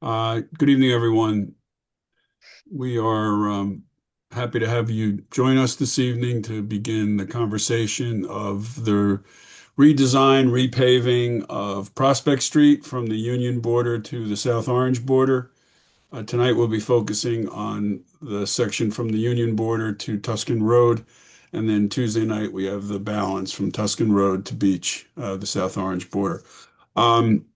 Good evening, everyone. We are happy to have you join us this evening to begin the conversation of the redesign, repaving of Prospect Street from the Union border to the South Orange border. Tonight, we'll be focusing on the section from the Union border to Tuscan Road. And then Tuesday night, we have the balance from Tuscan Road to Beach, the South Orange border. Um,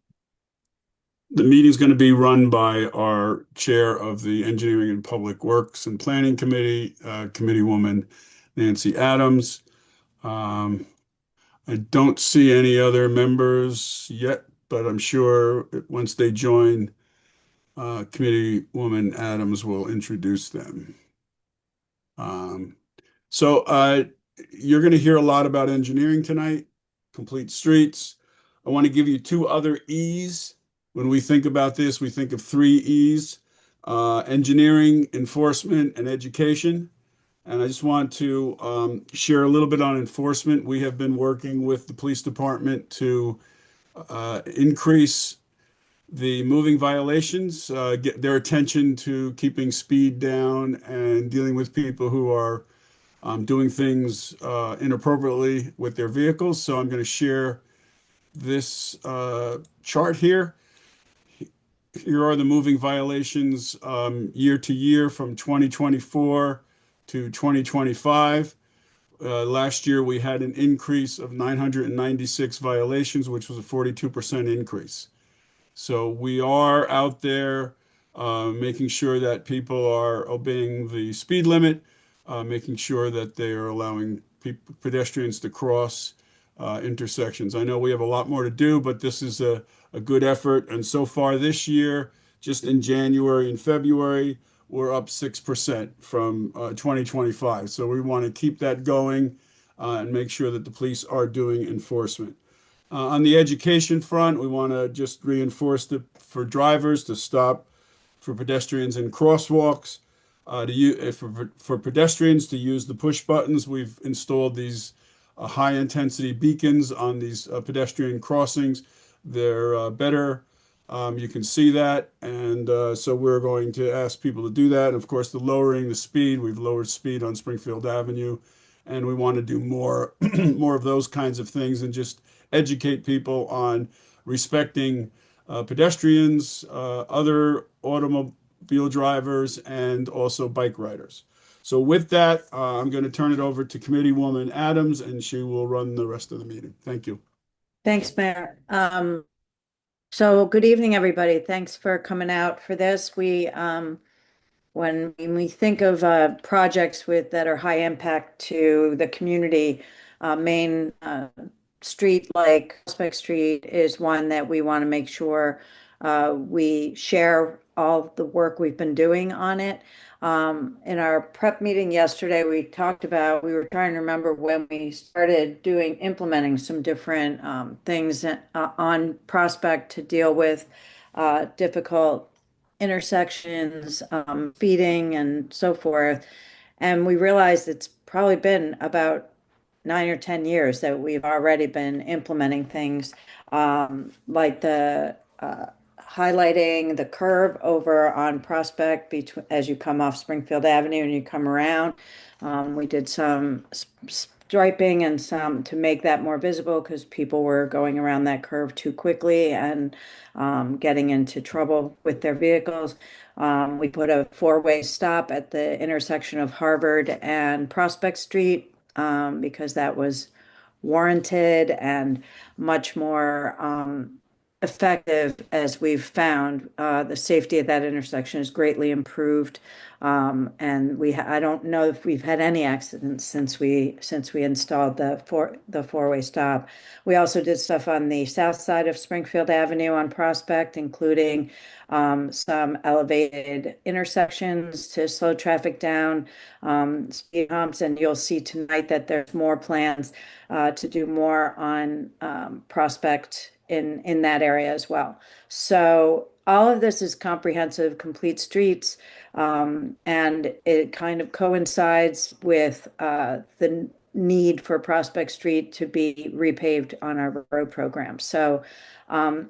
The meeting's going to be run by our chair of the Engineering and Public Works and Planning Committee, Committeewoman Nancy Adams. Um, I don't see any other members yet, but I'm sure once they join, Committeewoman Adams will introduce them. Um, so you're going to hear a lot about engineering tonight, complete streets. I want to give you two other E's. When we think about this, we think of three E's, engineering, enforcement, and education. And I just want to share a little bit on enforcement. We have been working with the police department to increase the moving violations, get their attention to keeping speed down and dealing with people who are doing things inappropriately with their vehicles. So I'm going to share this chart here. Here are the moving violations year to year from 2024 to 2025. Last year, we had an increase of 996 violations, which was a 42% increase. So we are out there making sure that people are obeying the speed limit, making sure that they are allowing pedestrians to cross intersections. I know we have a lot more to do, but this is a good effort. And so far this year, just in January and February, we're up 6% from 2025. So we want to keep that going and make sure that the police are doing enforcement. On the education front, we want to just reinforce for drivers to stop for pedestrians in crosswalks, for pedestrians to use the push buttons. We've installed these high intensity beacons on these pedestrian crossings. They're better. You can see that. And so we're going to ask people to do that. And of course, the lowering the speed, we've lowered speed on Springfield Avenue. And we want to do more, more of those kinds of things and just educate people on respecting pedestrians, other automobile drivers, and also bike riders. So with that, I'm going to turn it over to Committeewoman Adams, and she will run the rest of the meeting. Thank you. Thanks, Mayor. So good evening, everybody. Thanks for coming out for this. When we think of projects that are high impact to the community, Main Street, like Prospect Street, is one that we want to make sure we share all the work we've been doing on it. In our prep meeting yesterday, we were trying to remember when we started implementing some different things on Prospect to deal with difficult intersections, speeding, and so forth. And we realized it's probably been about 9 or 10 years that we've already been implementing things like the highlighting the curve over on Prospect between as you come off Springfield Avenue and you come around. We did some striping and some to make that more visible because people were going around that curve too quickly and getting into trouble with their vehicles. We put a four-way stop at the intersection of Harvard and Prospect Street because that was warranted and much more effective as we've found. The safety of that intersection is greatly improved. And I don't know if we've had any accidents since we installed the four-way stop. We also did stuff on the south side of Springfield Avenue on Prospect, including some elevated intersections to slow traffic down, speed humps, and you'll see tonight that there's more plans to do more on Prospect in that area as well. So all of this is comprehensive, complete streets, and it kind of coincides with the need for Prospect Street to be repaved on our road program. So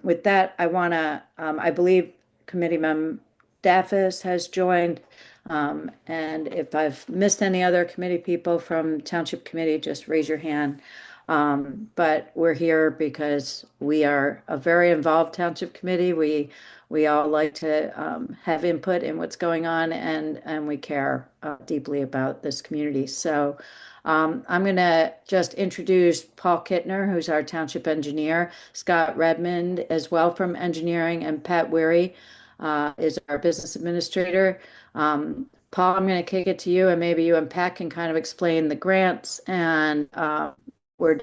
with that, I believe Committee Member Daffis has joined. And if I've missed any other committee people from Township Committee, just raise your hand. But we're here because we are a very involved Township Committee. We all like to have input in what's going on, and we care deeply about this community. So I'm going to just introduce Paul Kittner, who's our township engineer, Scott Redmond as well from engineering, and Pat Weary is our business administrator. Paul, I'm going to kick it to you, and maybe you and Pat can kind of explain the grants and where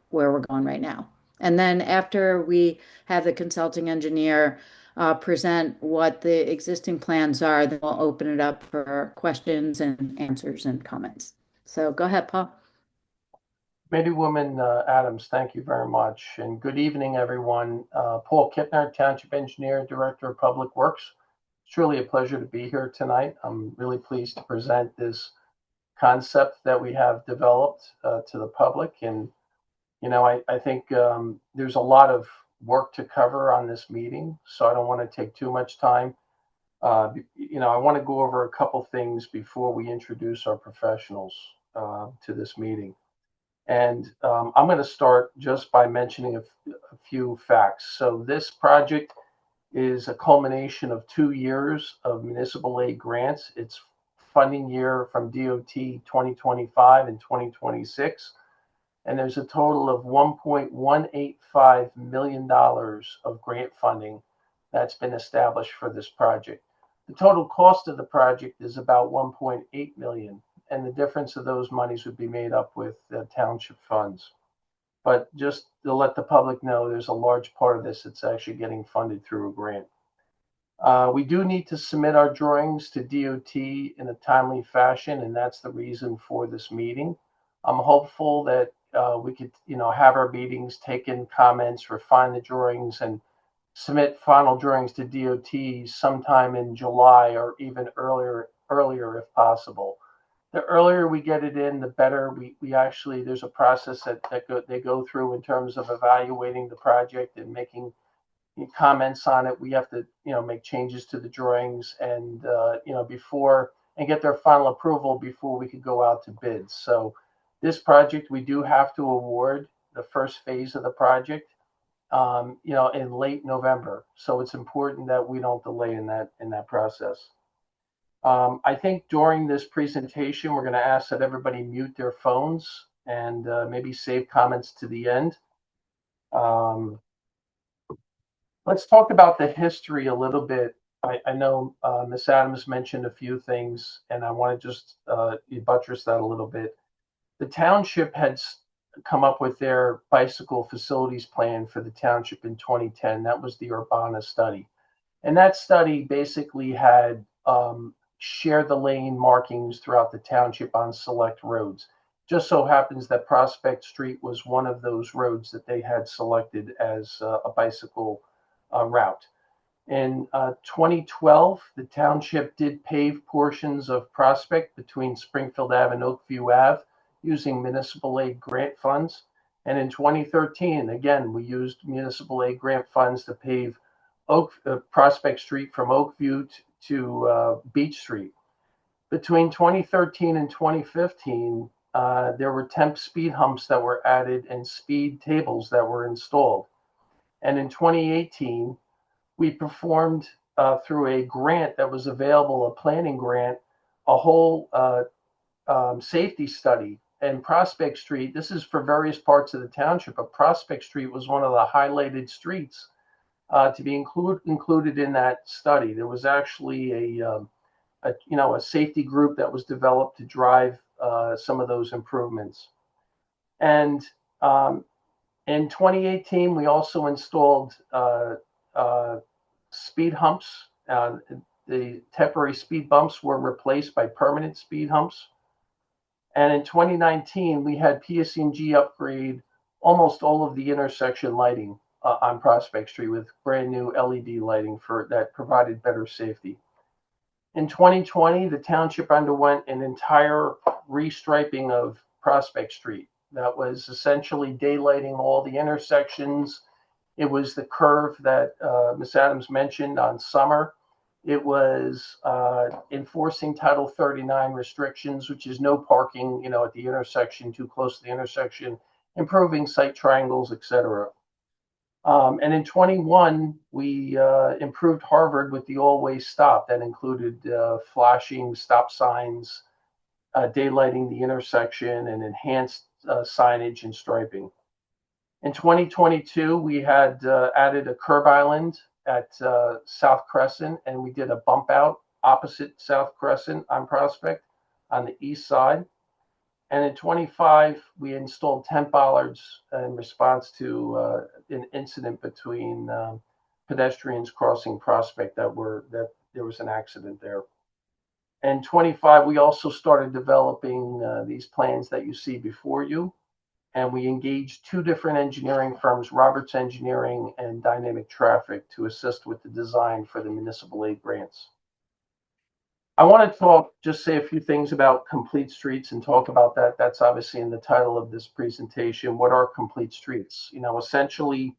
where we're going right now. And then after we have the consulting engineer present what the existing plans are, then we'll open it up for questions and answers and comments. So go ahead, Paul. Committeewoman Adams, thank you very much. And good evening, everyone. Paul Kittner, Township Engineer, Director of Public Works. It's truly a pleasure to be here tonight. I'm really pleased to present this concept that we have developed to the public. And, you know, I think there's a lot of work to cover on this meeting, so I don't want to take too much time. You know, I want to go over a couple things before we introduce our professionals to this meeting. And I'm going to start just by mentioning a few facts. So this project is a culmination of 2 years of municipal aid grants. It's funding year from DOT 2025 and 2026. And there's a total of $1.185 million of grant funding that's been established for this project. The total cost of the project is about $1.8 million. And the difference of those monies would be made up with township funds. But just to let the public know, there's a large part of this that's actually getting funded through a grant. We do need to submit our drawings to DOT in a timely fashion, and that's the reason for this meeting. I'm hopeful that we could, you know, have our meetings, take in comments, refine the drawings, and submit final drawings to DOT sometime in July or even earlier if possible. The earlier we get it in, the better. We actually, there's a process that they go through in terms of evaluating the project and making comments on it. We have to, you know, make changes to the drawings and, you know, and get their final approval before we could go out to bid. So this project, we do have to award the first phase of the project, you know, in late November. So it's important that we don't delay in that process. I think during this presentation, we're going to ask that everybody mute their phones and maybe save comments to the end. Let's talk about the history a little bit. I know Ms. Adams mentioned a few things, and I want to just buttress that a little bit. The township had come up with their bicycle facilities plan for the township in 2010. That was the Urbana study. And that study basically had share the lane markings throughout the township on select roads. Just so happens that Prospect Street was one of those roads that they had selected as a bicycle route. In 2012, the township did pave portions of Prospect between Springfield Ave and Oakview Ave using municipal aid grant funds. And in 2013, again, we used municipal aid grant funds to pave Prospect Street from Oakview to Beach Street. Between 2013 and 2015, there were temp speed humps that were added and speed tables that were installed. And in 2018, we performed through a grant that was available, a planning grant, a whole safety study. And Prospect Street, this is for various parts of the township, but Prospect Street was one of the highlighted streets to be included in that study. There was actually a safety group that was developed to drive some of those improvements. And in 2018, we also installed speed humps. The temporary speed bumps were replaced by permanent speed humps. And in 2019, we had PSE&G upgrade almost all of the intersection lighting on Prospect Street with brand new LED lighting that provided better safety. In 2020, the township underwent an entire restriping of Prospect Street. That was essentially daylighting all the intersections It was the curve that Ms. Adams mentioned on Summer. It was enforcing Title 39 restrictions, which is no parking, at the intersection, too close to the intersection, improving sight triangles, etc. And in 21, we improved Harvard with the all-way stop. That included flashing stop signs, daylighting the intersection, and enhanced signage and striping. In 2022, we had added a curb island at South Crescent, and we did a bump out opposite South Crescent on Prospect on the east side. And in 25, we installed tent bollards in response to an incident between pedestrians crossing Prospect that there was an accident there. And 25, we also started developing these plans that you see before you. And we engaged two different engineering firms, Roberts Engineering and Dynamic Traffic, to assist with the design for the municipal aid grants. I want to just say a few things about complete streets and talk about that. That's obviously in the title of this presentation. What are complete streets? Essentially,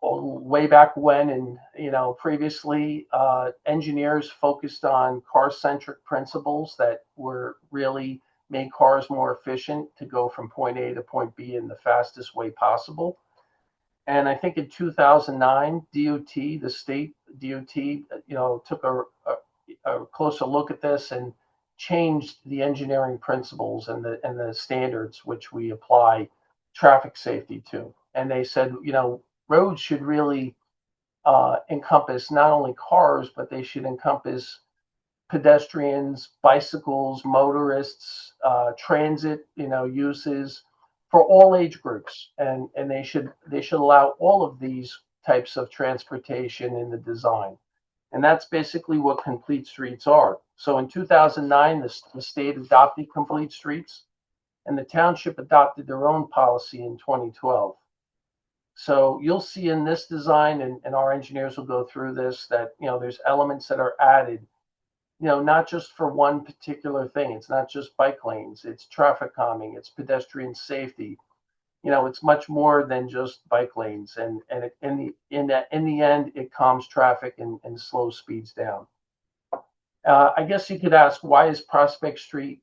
way back when and, previously, engineers focused on car-centric principles that were really made cars more efficient to go from point A to point B in the fastest way possible. And I think in 2009, DOT, the state DOT, took a closer look at this and changed the engineering principles and the standards which we apply traffic safety to. And they said, roads should really encompass not only cars, but they should encompass pedestrians, bicycles, motorists, transit, uses for all age groups, and they should allow all of these types of transportation in the design. And that's basically what complete streets are. So in 2009, the state adopted complete streets, and the township adopted their own policy in 2012. So you'll see in this design, and our engineers will go through this, that there's elements that are added, not just for one particular thing. It's not just bike lanes, it's traffic calming, it's pedestrian safety. It's much more than just bike lanes, and in the end, it calms traffic and slows speeds down. I guess you could ask, why is Prospect Street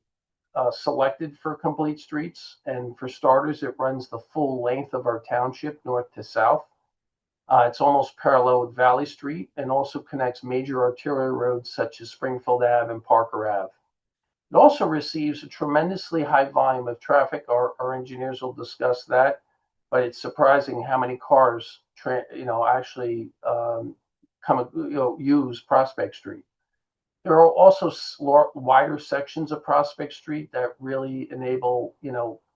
selected for complete streets? And for starters, it runs the full length of our township, north to south. It's almost parallel with Valley Street and also connects major arterial roads such as Springfield Ave and Parker Ave. It also receives a tremendously high volume of traffic. Our engineers will discuss that, but it's surprising how many cars, actually use Prospect Street. There are also wider sections of Prospect Street that really enable,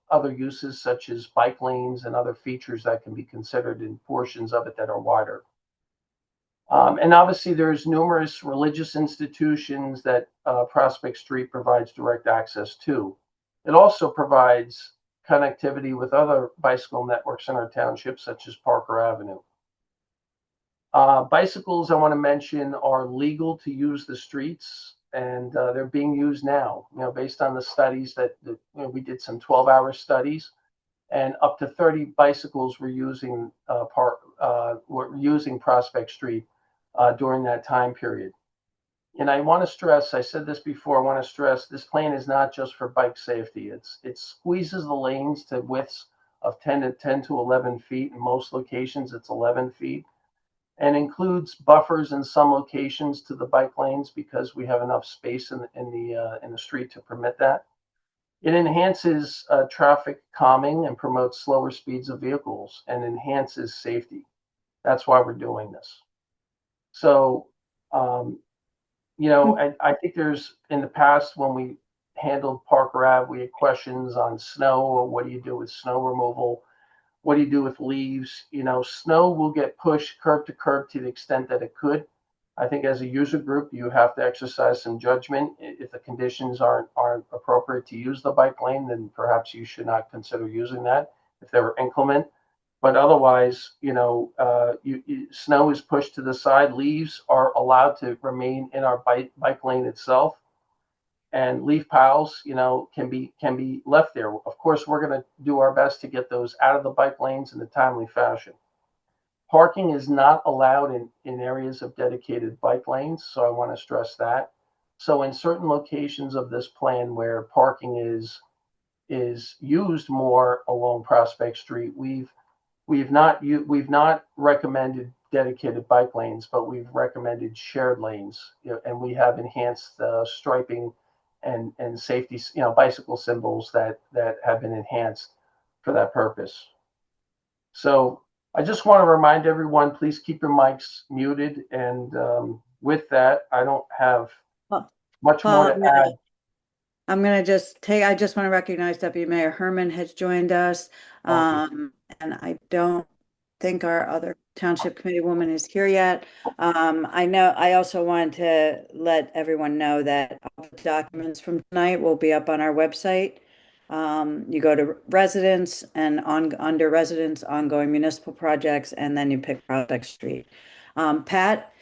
other uses such as bike lanes and other features that can be considered in portions of it that are wider. And obviously, there's numerous religious institutions that Prospect Street provides direct access to. It also provides connectivity with other bicycle networks in our township, such as Parker Avenue. Bicycles, I want to mention, are legal to use the streets, and they're being used now. Based on the studies that we did, some 12-hour studies, and up to 30 bicycles were using Prospect Street during that time period. And I want to stress, I said this before, I want to stress, this plan is not just for bike safety. It squeezes the lanes to widths of 10 to 11 feet. In most locations, it's 11 feet. And includes buffers in some locations to the bike lanes because we have enough space in the street to permit that. It enhances traffic calming and promotes slower speeds of vehicles and enhances safety. That's why we're doing this. So, I think there's, in the past, when we handled Parker Ave, we had questions on snow, or what do you do with snow removal? What do you do with leaves? Snow will get pushed curb to curb to the extent that it could. I think as a user group, you have to exercise some judgment. If the conditions aren't appropriate to use the bike lane, then perhaps you should not consider using that if they were inclement. But otherwise, snow is pushed to the side. Leaves are allowed to remain in our bike lane itself. And leaf piles, can be left there. Of course, we're going to do our best to get those out of the bike lanes in a timely fashion. Parking is not allowed in areas of dedicated bike lanes, so I want to stress that. So in certain locations of this plan where parking is used more along Prospect Street, we've not recommended dedicated bike lanes, but we've recommended shared lanes, and we have enhanced striping and safety, bicycle symbols that have been enhanced for that purpose. So I just want to remind everyone, please keep your mics muted. And with that, I don't have much more to add. I'm going to I just want to recognize Deputy Mayor Herman has joined us. And I don't think our other Township Committee woman is here yet. I also wanted to let everyone know that all the documents from tonight will be up on our website. You go to residents and under residents, ongoing municipal projects, and then you pick Prospect Street. Pat,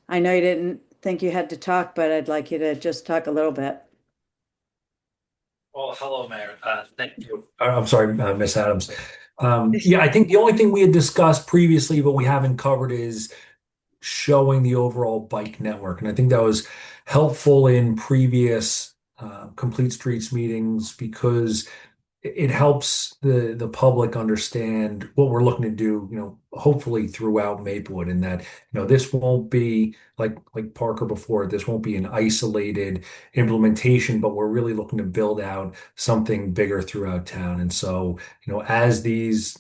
I know you didn't think you had to talk, but I'd like you to just talk a little bit. Well, hello, Mayor. Thank you. I'm sorry, Miss Adams. Yeah, I think the only thing we had discussed previously, but we haven't covered, is showing the overall bike network. And I think that was helpful in previous Complete Streets meetings because it helps the public understand what we're looking to do, hopefully throughout Maplewood, and that, this won't be like Parker before, this won't be an isolated implementation, but we're really looking to build out something bigger throughout town. And so, as this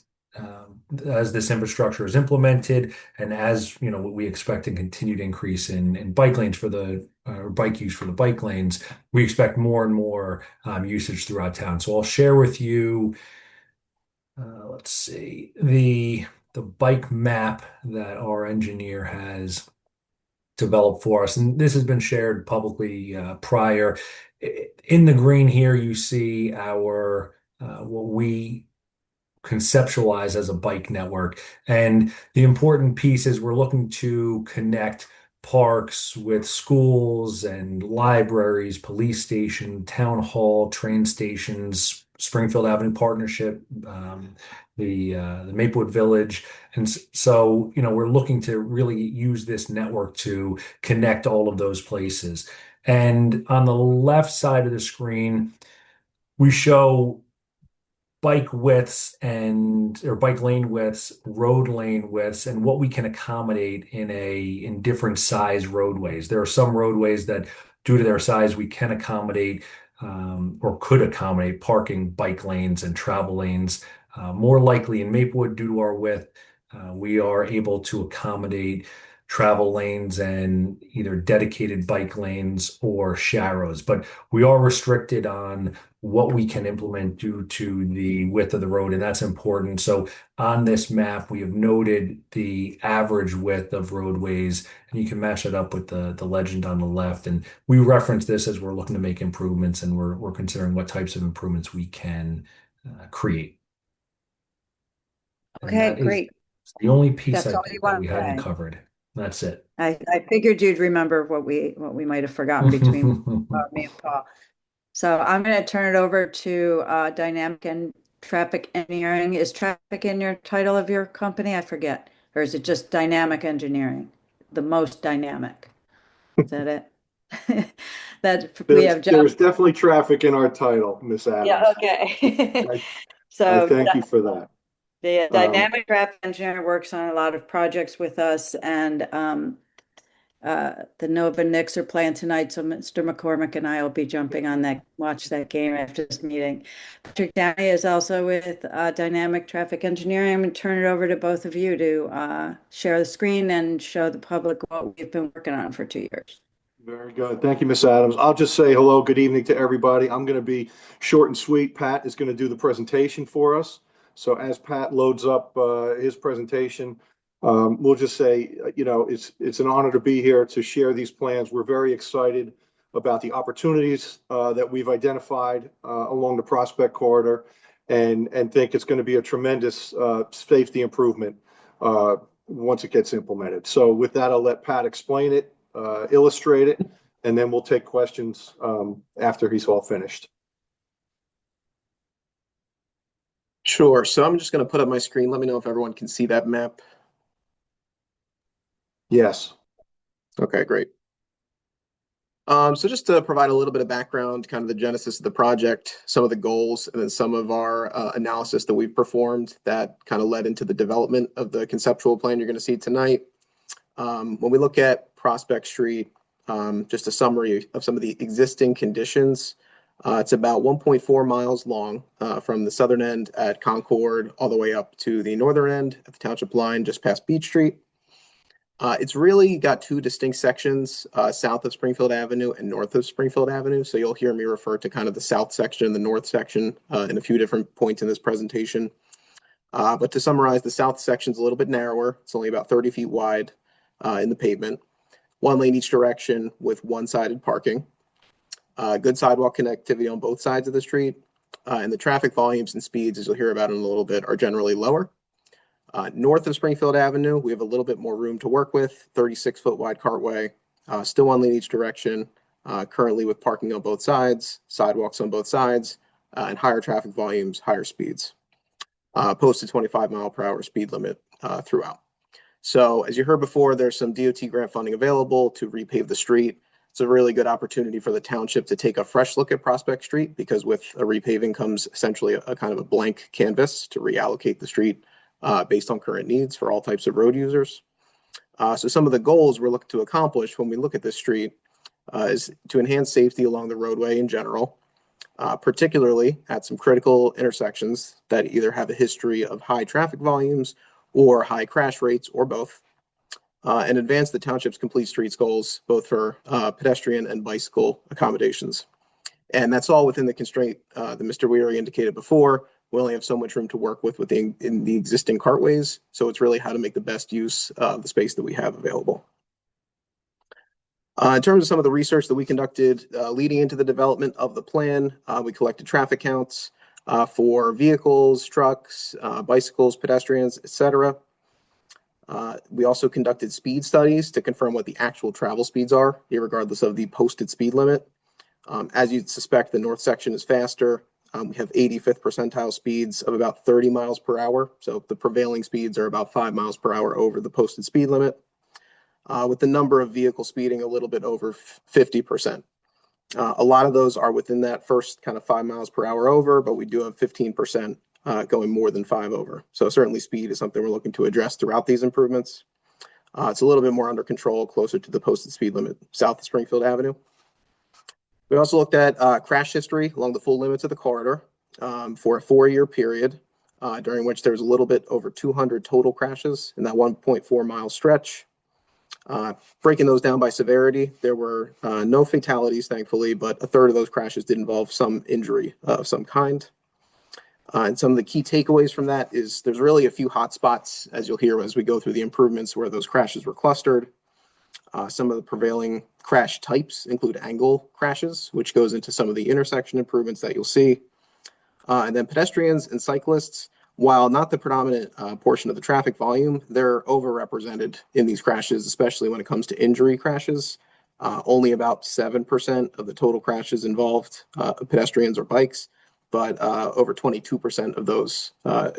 infrastructure is implemented, and as we expect a continued increase in bike lanes for the bike use for the bike lanes, we expect more and more usage throughout town. So I'll share with you, let's see, the bike map that our engineer has developed for us, and this has been shared publicly prior. In the green here, you see our what we conceptualize as a bike network. And the important piece is we're looking to connect parks with schools and libraries, police station, town hall, train stations, Springfield Avenue Partnership, the Maplewood Village. And so, we're looking to really use this network to connect all of those places. And on the left side of the screen, we show bike widths or bike lane widths, road lane widths, and what we can accommodate in different size roadways. There are some roadways that, due to their size, we can accommodate or could accommodate parking, bike lanes, and travel lanes. More likely in Maplewood, due to our width, we are able to accommodate travel lanes and either dedicated bike lanes or sharrows, but we are restricted on what we can implement due to the width of the road, and that's important. So on this map, we have noted the average width of roadways, and you can match it up with the legend on the left. And we reference this as we're looking to make improvements, and we're considering what types of improvements we can create. Okay, great. The only piece That's I all think you that want we to hadn't say. covered. That's it. I figured you'd remember what we might have forgotten between me and Paul. So I'm going to turn it over to Dynamic and Traffic Engineering. Is traffic in your title of your company? I forget. Or is it just Dynamic Engineering? The most dynamic. Is that it? We have There's definitely traffic in our title, Miss Adams. Yeah, okay. I thank you for that. The Dynamic Traffic Engineer works on a lot of projects with us, and the Nova Knicks are playing tonight, so Mr. McCormick and I will be jumping on watch that game after this meeting. Patrick Downey is also with Dynamic Traffic Engineering. I'm going to turn it over to both of you to share the screen and show the public what we've been working on for 2 years. Very good. Thank you, Miss Adams. I'll just say hello, good evening to everybody. I'm going to be short and sweet. Pat is going to do the presentation for us. So as Pat loads up his presentation, we'll just say, it's an honor to be here to share these plans. We're very excited about the opportunities that we've identified along the Prospect Corridor, and think it's going to be a tremendous safety improvement once it gets implemented. So with that, I'll let Pat explain it, illustrate it, and then we'll take questions after he's all finished. Sure. So I'm just going to put up my screen. Let me know if everyone can see that map. Yes. Okay, great. So just to provide a little bit of background, kind of the genesis of the project, some of the goals, and then some of our analysis that we've performed that kind of led into the development of the conceptual plan you're going to see tonight. When we look at Prospect Street, just a summary of some of the existing conditions. It's about 1.4 miles long from the southern end at Concord all the way up to the northern end at the township line just past Beach Street. It's really got two distinct sections, south of Springfield Avenue and north of Springfield Avenue. So you'll hear me refer to kind of the south section and the north section in a few different points in this presentation. But to summarize, the south section is a little bit narrower. It's only about 30 feet wide in the pavement. One lane each direction with one-sided parking. Good sidewalk connectivity on both sides of the street. And the traffic volumes and speeds, as you'll hear about in a little bit, are generally lower. North of Springfield Avenue, we have a little bit more room to work with, 36-foot wide cartway, still one lane each direction, currently with parking on both sides, sidewalks on both sides, and higher traffic volumes, higher speeds. Posted 25-mile-per-hour speed limit throughout. So as you heard before, there's some DOT grant funding available to repave the street. It's a really good opportunity for the township to take a fresh look at Prospect Street, because with a repaving comes essentially a kind of a blank canvas to reallocate the street based on current needs for all types of road users. So some of the goals we're looking to accomplish when we look at this street is to enhance safety along the roadway in general, particularly at some critical intersections that either have a history of high traffic volumes or high crash rates or both, and advance the township's complete streets goals, both for pedestrian and bicycle accommodations. And that's all within the constraint that Mr. Weary indicated before. We only have so much room to work with within in the existing cartways. So it's really how to make the best use of the space that we have available. In terms of some of the research that we conducted leading into the development of the plan, we collected traffic counts for vehicles, trucks, bicycles, pedestrians, etc. We also conducted speed studies to confirm what the actual travel speeds are, regardless of the posted speed limit. As you'd suspect, the north section is faster. We have 85th percentile speeds of about 30 miles per hour. So the prevailing speeds are about 5 miles per hour over the posted speed limit, with the number of vehicles speeding a little bit over 50%. A lot of those are within that first kind of 5 miles per hour over, but we do have 15% going more than 5 over. So certainly speed is something we're looking to address throughout these improvements. It's a little bit more under control, closer to the posted speed limit south of Springfield Avenue. We also looked at crash history along the full limits of the corridor for a 4-year period, during which there was a little bit over 200 total crashes in that 1.4 mile stretch. Breaking those down by severity, there were no fatalities, thankfully, but a third of those crashes did involve some injury of some kind. And some of the key takeaways from that is there's really a few hot spots, as you'll hear as we go through the improvements, where those crashes were clustered. Some of the prevailing crash types include angle crashes, which goes into some of the intersection improvements that you'll see. And then pedestrians and cyclists, while not the predominant portion of the traffic volume, they're overrepresented in these crashes, especially when it comes to injury crashes. Only about 7% of the total crashes involved pedestrians or bikes, but over 22% of those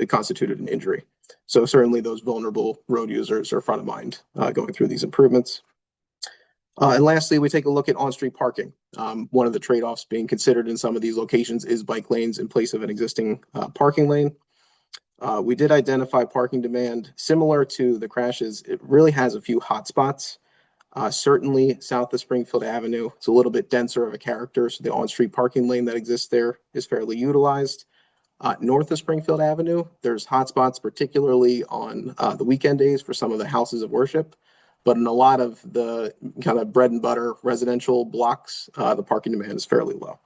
constituted an injury. So certainly those vulnerable road users are front of mind going through these improvements. And lastly, we take a look at on-street parking. One of the trade-offs being considered in some of these locations is bike lanes in place of an existing parking lane. We did identify parking demand similar to the crashes. It really has a few hot spots. Certainly south of Springfield Avenue, it's a little bit denser of a character, so the on-street parking lane that exists there is fairly utilized. North of Springfield Avenue, there's hotspots, particularly on the weekend days for some of the houses of worship. But in a lot of the kind of bread and butter residential blocks, the parking demand is fairly low.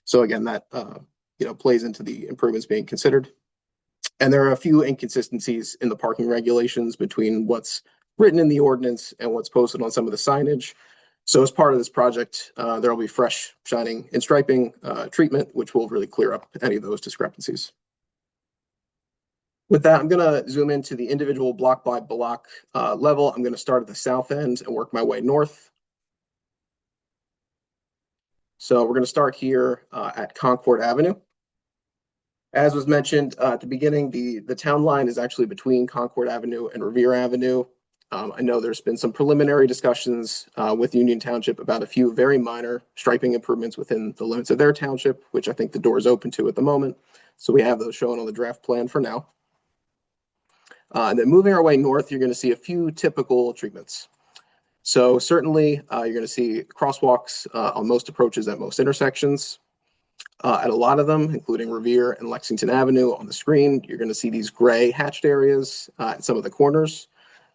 So again, that plays into the improvements being considered. And there are a few inconsistencies in the parking regulations between what's written in the ordinance and what's posted on some of the signage. So as part of this project, there will be fresh shining and striping treatment, which will really clear up any of those discrepancies. With that, I'm going to zoom into the individual block by block level. I'm going to start at the south end and work my way north. So we're going to start here at Concord Avenue. As was mentioned at the beginning, the town line is actually between Concord Avenue and Revere Avenue. I know there's been some preliminary discussions with Union Township about a few very minor striping improvements within the limits of their township, which I think the door is open to at the moment. So we have those shown on the draft plan for now. And then moving our way north, you're going to see a few typical treatments. So certainly you're going to see crosswalks on most approaches at most intersections. At a lot of them, including Revere and Lexington Avenue on the screen, you're going to see these gray hatched areas at some of the corners.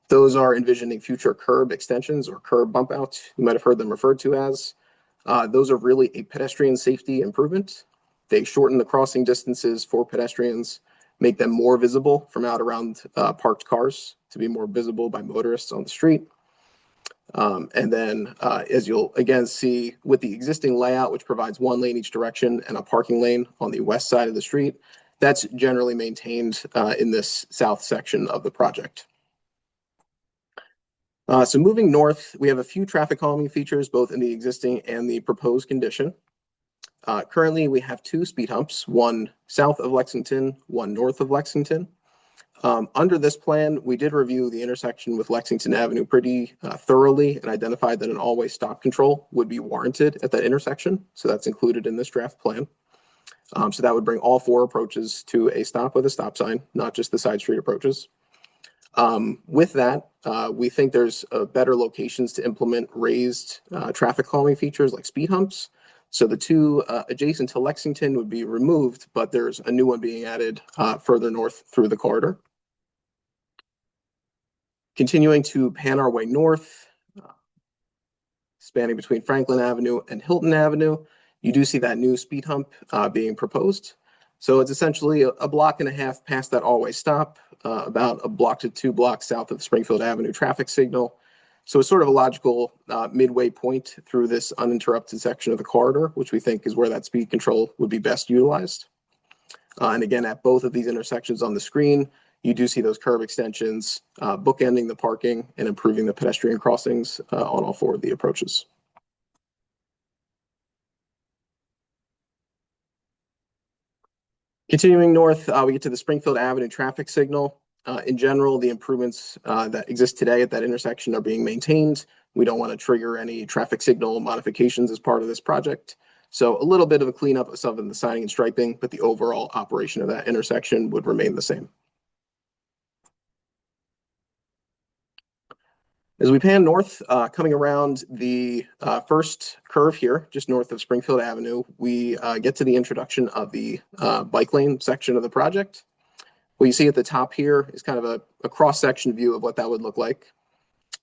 Those are envisioning future curb extensions or curb bump outs. You might have heard them referred to as. Those are really a pedestrian safety improvement. They shorten the crossing distances for pedestrians, make them more visible from out around parked cars to be more visible by motorists on the street. And then as you'll again see with the existing layout, which provides one lane each direction and a parking lane on the west side of the street, that's generally maintained in this south section of the project. So moving north, we have a few traffic calming features, both in the existing and the proposed condition. Currently, we have 2 speed humps, one south of Lexington, one north of Lexington. Under this plan, we did review the intersection with Lexington Avenue pretty thoroughly and identified that an always stop control would be warranted at that intersection. So that's included in this draft plan. So that would bring all 4 approaches to a stop with a stop sign, not just the side street approaches. With that, we think there's better locations to implement raised traffic calming features like speed humps. So the 2 adjacent to Lexington would be removed, but there's a new one being added further north through the corridor. Continuing to pan our way north, spanning between Franklin Avenue and Hilton Avenue, you do see that new speed hump being proposed. So it's essentially a block and a half past that always stop, about a block to 2 blocks south of Springfield Avenue traffic signal. So it's sort of a logical midway point through this uninterrupted section of the corridor, which we think is where that speed control would be best utilized. And again, at both of these intersections on the screen, you do see those curb extensions bookending the parking and improving the pedestrian crossings on all 4 of the approaches. Continuing north, we get to the Springfield Avenue traffic signal. In general, the improvements that exist today at that intersection are being maintained. We don't want to trigger any traffic signal modifications as part of this project. So a little bit of a cleanup of some of the signing and striping, but the overall operation of that intersection would remain the same. As we pan north, coming around the first curve here, just north of Springfield Avenue, we get to the introduction of the bike lane section of the project. What you see at the top here is kind of a cross-section view of what that would look like.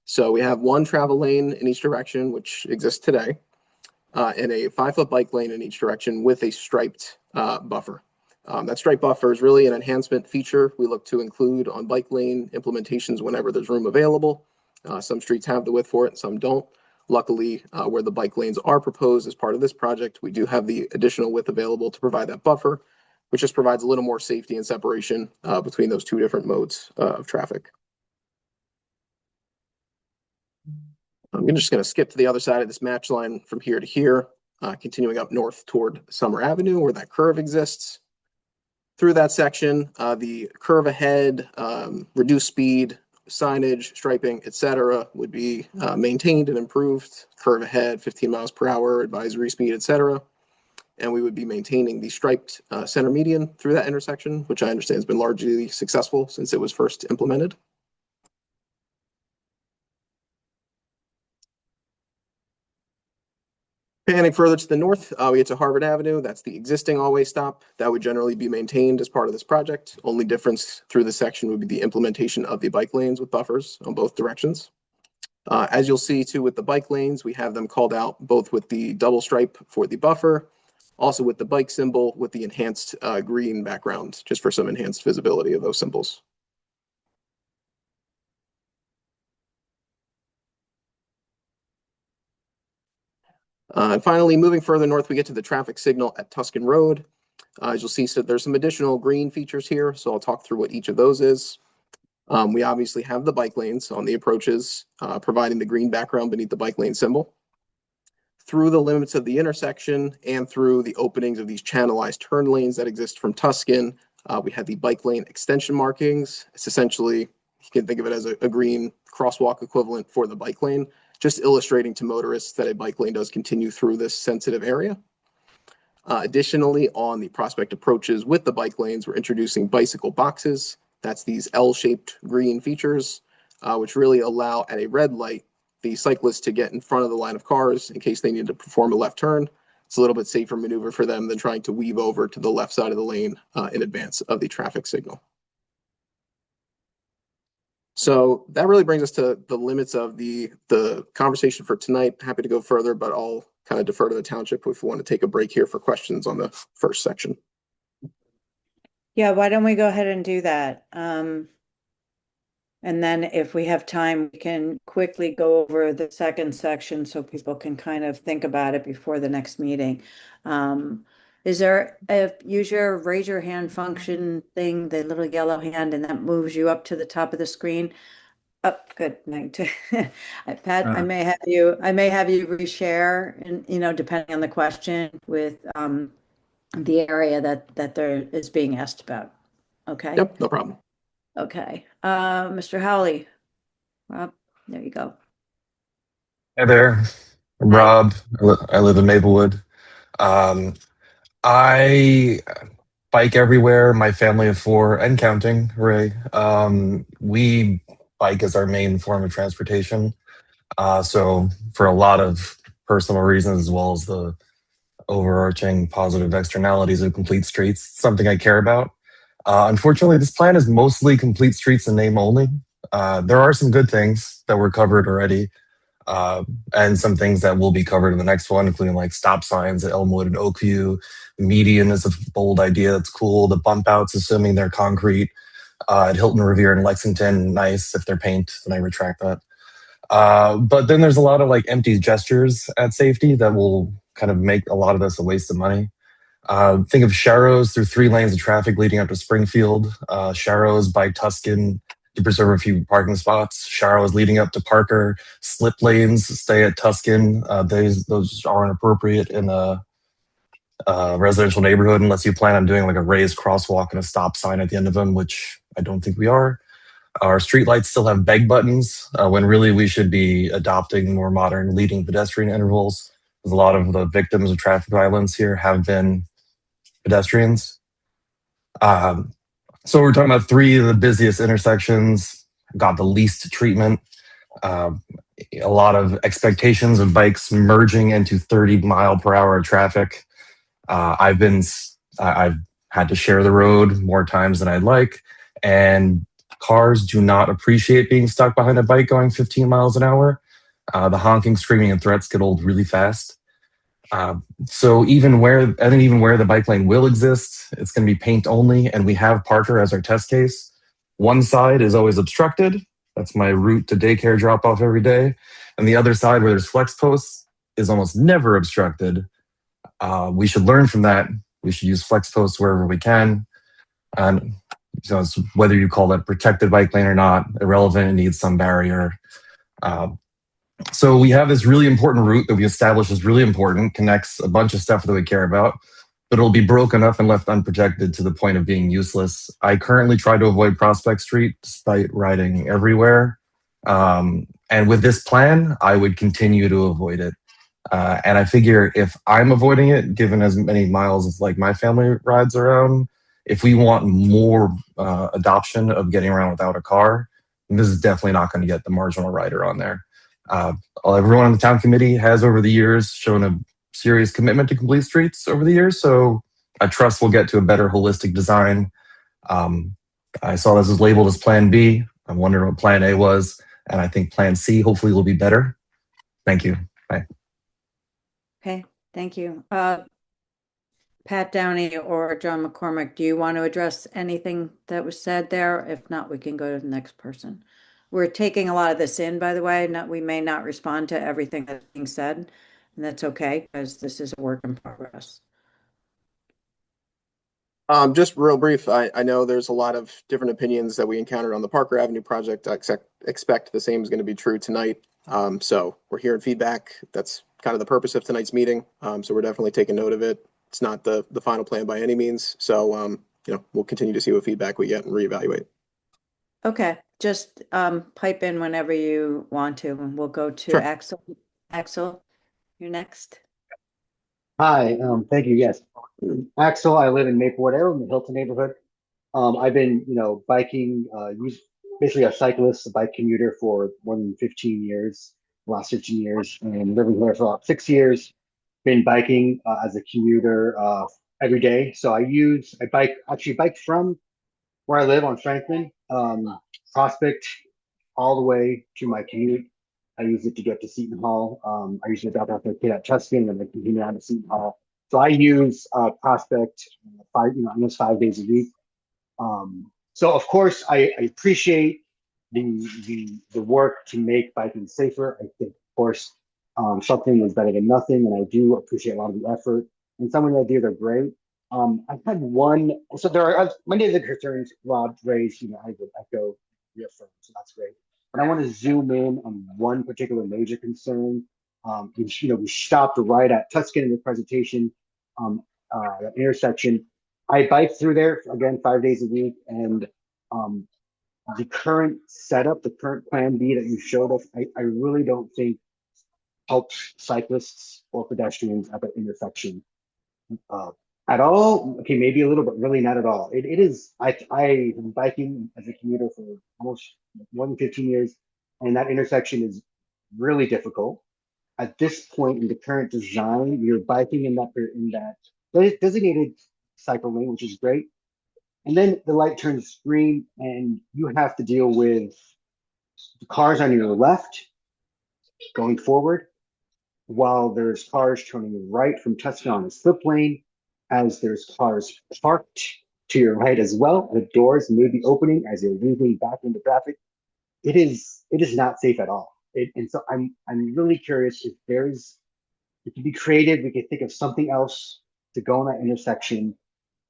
So we have 1 travel lane in each direction, which exists today, and a 5-foot bike lane in each direction with a striped buffer. That striped buffer is really an enhancement feature we look to include on bike lane implementations whenever there's room available. Some streets have the width for it, and some don't. Luckily, where the bike lanes are proposed as part of this project, we do have the additional width available to provide that buffer, which just provides a little more safety and separation between those 2 different modes of traffic. I'm just going to skip to the other side of this match line from here to here, continuing up north toward Summer Avenue, where that curve exists. Through that section, the curve ahead, reduced speed, signage, striping, etc., would be maintained and improved. Curve ahead, 15 miles per hour, advisory speed, etc. And we would be maintaining the striped center median through that intersection, which I understand has been largely successful since it was first implemented. Panning further to the north, we get to Harvard Avenue. That's the existing always stop that would generally be maintained as part of this project. Only difference through this section would be the implementation of the bike lanes with buffers on both directions. As you'll see too with the bike lanes, we have them called out both with the double stripe for the buffer, also with the bike symbol with the enhanced green background, just for some enhanced visibility of those symbols. And finally, moving further north, we get to the traffic signal at Tuscan Road. As you'll see, so there's some additional green features here, so I'll talk through what each of those is. We obviously have the bike lanes on the approaches, providing the green background beneath the bike lane symbol. Through the limits of the intersection and through the openings of these channelized turn lanes that exist from Tuscan, we have the bike lane extension markings. It's essentially you can think of it as a green crosswalk equivalent for the bike lane, just illustrating to motorists that a bike lane does continue through this sensitive area. Additionally, on the Prospect approaches with the bike lanes, we're introducing bicycle boxes. That's these L-shaped green features, which really allow at a red light the cyclists to get in front of the line of cars in case they need to perform a left turn. It's a little bit safer maneuver for them than trying to weave over to the left side of the lane in advance of the traffic signal. So that really brings us to the limits of the conversation for tonight. Happy to go further, but I'll kind of defer to the township if we want to take a break here for questions on the first section. Yeah, why don't we go ahead and do that? And then if we have time, we can quickly go over the second section so people can kind of think about it before the next meeting. Is there use your raise your hand function thing, the little yellow hand, and that moves you up to the top of the screen? Oh, good. Pat, I may have you reshare, and depending on the question with the area that there is being asked about. Okay. Yep, no problem. Okay. Mr. Howley. Rob, there you go. Hey there, I'm Hi. Rob. I live in Maplewood. I bike everywhere. My family of four and counting, Ray. We bike as our main form of transportation. So for a lot of personal reasons, as well as the overarching positive externalities of complete streets, it's something I care about. Unfortunately, this plan is mostly complete streets in name only. There are some good things that were covered already. And some things that will be covered in the next one, including like stop signs at Elmwood and Oakview. Median is a bold idea that's cool. The bump outs, assuming they're concrete, at Hilton Revere and Lexington, nice. If they're paint, then I retract that. But then there's a lot of like empty gestures at safety that will kind of make a lot of this a waste of money. Think of Sharrows through 3 lanes of traffic leading up to Springfield. Sharrows by Tuscan to preserve a few parking spots. Sharrows leading up to Parker. Slip lanes stay at Tuscan. Those aren't appropriate in a residential neighborhood unless you plan on doing like a raised crosswalk and a stop sign at the end of them, which I don't think we are. Our streetlights still have beg buttons when really we should be adopting more modern leading pedestrian intervals. Because a lot of the victims of traffic violence here have been pedestrians. So we're talking about 3 of the busiest intersections, got the least treatment. A lot of expectations of bikes merging into 30-mile-per-hour traffic. I've had to share the road more times than I'd like, and cars do not appreciate being stuck behind a bike going 15 miles an hour. The honking, screaming, and threats get old really fast. So even where the bike lane will exist, it's going to be paint only, and we have Parker as our test case. One side is always obstructed. That's my route to daycare drop off every day. And the other side, where there's flex posts, is almost never obstructed. We should learn from that. We should use flex posts wherever we can. And so it's whether you call that protected bike lane or not, irrelevant. It needs some barrier. So we have this really important route that we established is really important, connects a bunch of stuff that we care about, but it'll be broken up and left unprotected to the point of being useless. I currently try to avoid Prospect Street despite riding everywhere. And with this plan, I would continue to avoid it. And I figure if I'm avoiding it, given as many miles as like my family rides around, if we want more adoption of getting around without a car, this is definitely not going to get the marginal rider on there. Everyone on the town committee has over the years shown a serious commitment to complete streets over the years, so I trust we'll get to a better holistic design. I saw this as labeled as Plan B. I'm wondering what Plan A was, and I think Plan C hopefully will be better. Thank you. Bye. Okay, thank you. Pat Downey or John McCormick, do you want to address anything that was said there? If not, we can go to the next person. We're taking a lot of this in, by the way. We may not respond to everything that's being said, and that's okay because this is a work in progress. Just real brief, I know there's a lot of different opinions that we encountered on the Parker Avenue project. I expect the same is going to be true tonight. So we're hearing feedback. That's kind of the purpose of tonight's meeting. So we're definitely taking note of it. It's not the final plan by any means. So, we'll continue to see what feedback we get and reevaluate. Okay. just pipe in whenever you want to, and we'll go to Sure. Axel. Axel, you're next. Hi, thank you. Yes. Axel, I live in Maplewood, area in the Hilton neighborhood. I've been, biking, basically a cyclist, a bike commuter for more than 15 years, the last 15 years, and living here for about 6 years. Been biking as a commuter every day. So actually bike from where I live on Franklin, Prospect, all the way to my commute. I use it to get to Seton Hall. I usually drop off my kid at Tuscan and then continue on to Seton Hall. So I use Prospect almost 5 days a week. So of course I appreciate the work to make biking safer. I think of course something is better than nothing, and I do appreciate a lot of the effort. And some of the ideas are great. I've had one. So there are many of the concerns Rob raised. I would echo, reaffirm. So that's great. But I want to zoom in on one particular major concern. We stopped right at Tuscan in the presentation, that intersection. I bike through there again 5 days a week, and the current setup, the current plan B that you showed us, I really don't think helps cyclists or pedestrians at the intersection at all. Okay, maybe a little, but really not at all. It is. I've been biking as a commuter for almost more than 15 years, and that intersection is really difficult. At this point in the current design, you're biking in that designated cycle lane, which is great. And then the light turns green, and you have to deal with the cars on your left going forward, while there's cars turning right from Tuscan on the slip lane, as there's cars parked to your right as well. The doors may be opening as you're weaving back into traffic. It is not safe at all. And so I'm really curious if we could be creative. We could think of something else to go in that intersection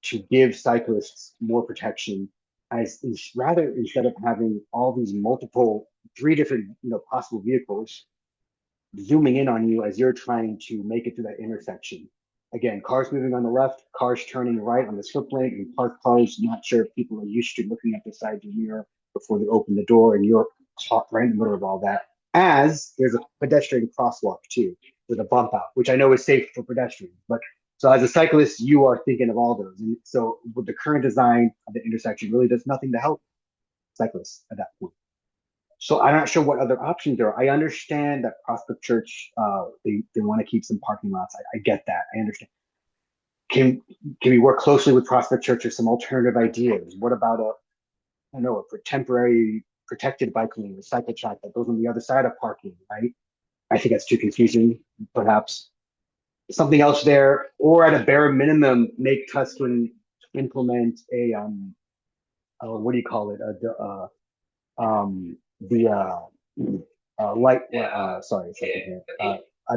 to give cyclists more protection, instead of having all these three different possible vehicles zooming in on you as you're trying to make it to that intersection. Again, cars moving on the left, cars turning right on the slip lane, and parked cars. Not sure if people are used to looking at the side of your mirror before they open the door, and you're caught right in the middle of all that. As there's a pedestrian crosswalk too, with a bump out, which I know is safe for pedestrians. But so as a cyclist, you are thinking of all those. And so with the current design of the intersection really does nothing to help cyclists at that point. So I'm not sure what other options there are. I understand that Prospect Church, they want to keep some parking lots. I get that. I understand. Can we work closely with Prospect Church or some alternative ideas? What about a temporary protected bike lane, a cycle track that goes on the other side of parking, right? I think that's too confusing, perhaps. Something else there, or at a bare minimum, make Tuscan implement a what do you call it? At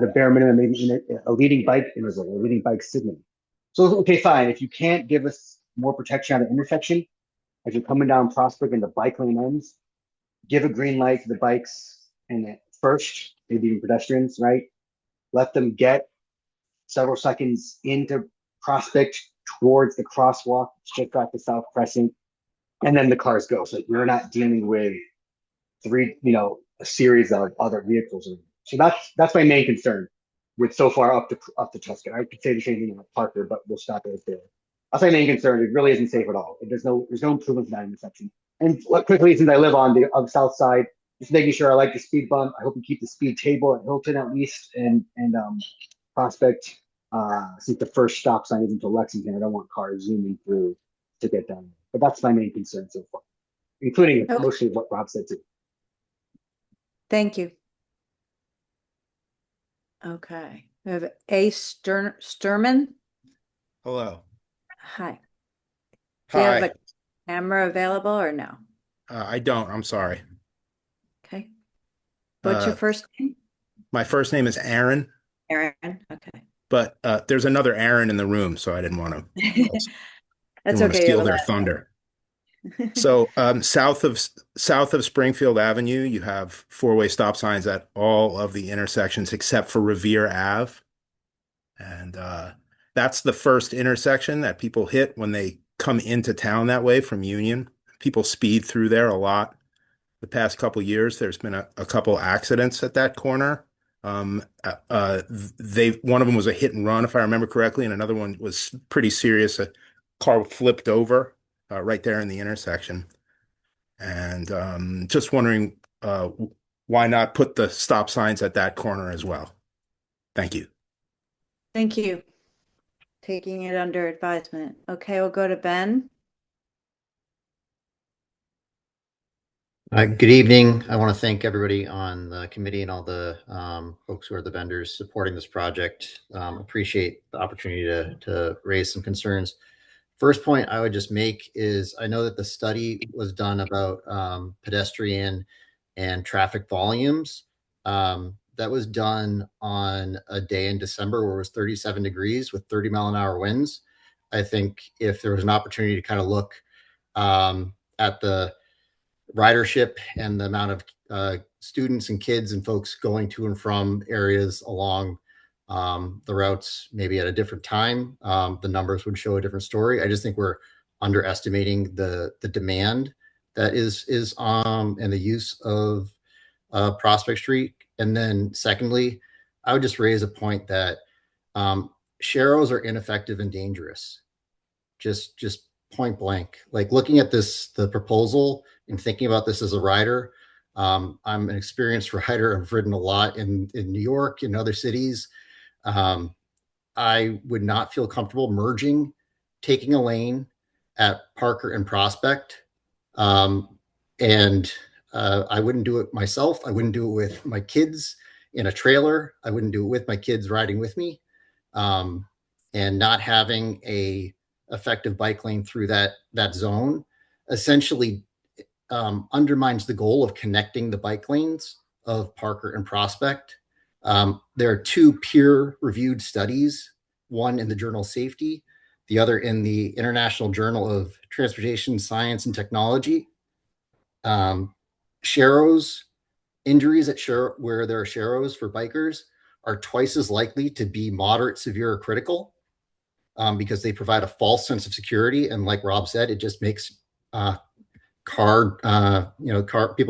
a bare minimum, maybe a leading bike interval, a leading bike signal. So okay, fine. If you can't give us more protection at an intersection, as you're coming down Prospect and the bike lane ends, give a green light to the bikes and first, maybe even pedestrians, right? Let them get several seconds into Prospect towards the crosswalk, just off the South Crescent, and then the cars go. So you're not dealing with a series of other vehicles. So that's my main concern with so far up to Tuscan. I could say the same thing about Parker, but we'll stop right there. That's my main concern. It really isn't safe at all. There's no improvements in that intersection. And quickly, since I live on the south side, just making sure I like the speed bump. I hope we keep the speed table at Hilton at least, and Prospect. Since the first stop sign isn't until Lexington, I don't want cars zooming through to get down. But that's my main concern so far, including mostly what Rob said too. Thank you. Okay, we have A. Sturman. Hello. Hi. Do you have Hi. a camera available or no? I don't. I'm sorry. Okay. What's your Uh, first name? my first name is Aaron, Aaron. Okay. but there's another Aaron in the room, so I didn't want to That's okay. You steal have a their thunder. So south of Springfield Avenue, you have four-way stop signs at all of the intersections except for Revere Ave, and that's the first intersection that people hit when they come into town that way from Union. People speed through there a lot. the past couple years, there's been a couple accidents at that corner. One of them was a hit and run, if I remember correctly, and another one was pretty serious. A car flipped over right there in the intersection. And just wondering why not put the stop signs at that corner as well? Thank you. Thank you. Taking it under advisement. Okay, we'll go to Ben. Good evening. I want to thank everybody on the committee and all the folks who are the vendors supporting this project. Appreciate the opportunity to raise some concerns. First point I would just make is I know that the study was done about pedestrian and traffic volumes. That was done on a day in December where it was 37 degrees with 30-mile-an-hour winds. I think if there was an opportunity to kind of look at the ridership and the amount of students and kids and folks going to and from areas along the routes, maybe at a different time, the numbers would show a different story. I just think we're underestimating the demand that is and the use of Prospect Street. And then secondly, I would just raise a point that sharrows are ineffective and dangerous. Just point blank. Like looking at the proposal and thinking about this as a rider, I'm an experienced rider. I've ridden a lot in New York and other cities. I would not feel comfortable taking a lane at Parker and Prospect. And I wouldn't do it myself. I wouldn't do it with my kids in a trailer. I wouldn't do it with my kids riding with me. And not having a effective bike lane through that zone essentially undermines the goal of connecting the bike lanes of Parker and Prospect. There are two peer-reviewed studies, one in the Journal of Safety, the other in the International Journal of Transportation Science and Technology. Sharrows, injuries where there are sharrows for bikers are twice as likely to be moderate, severe, or critical because they provide a false sense of security. And like Rob said, it just makes people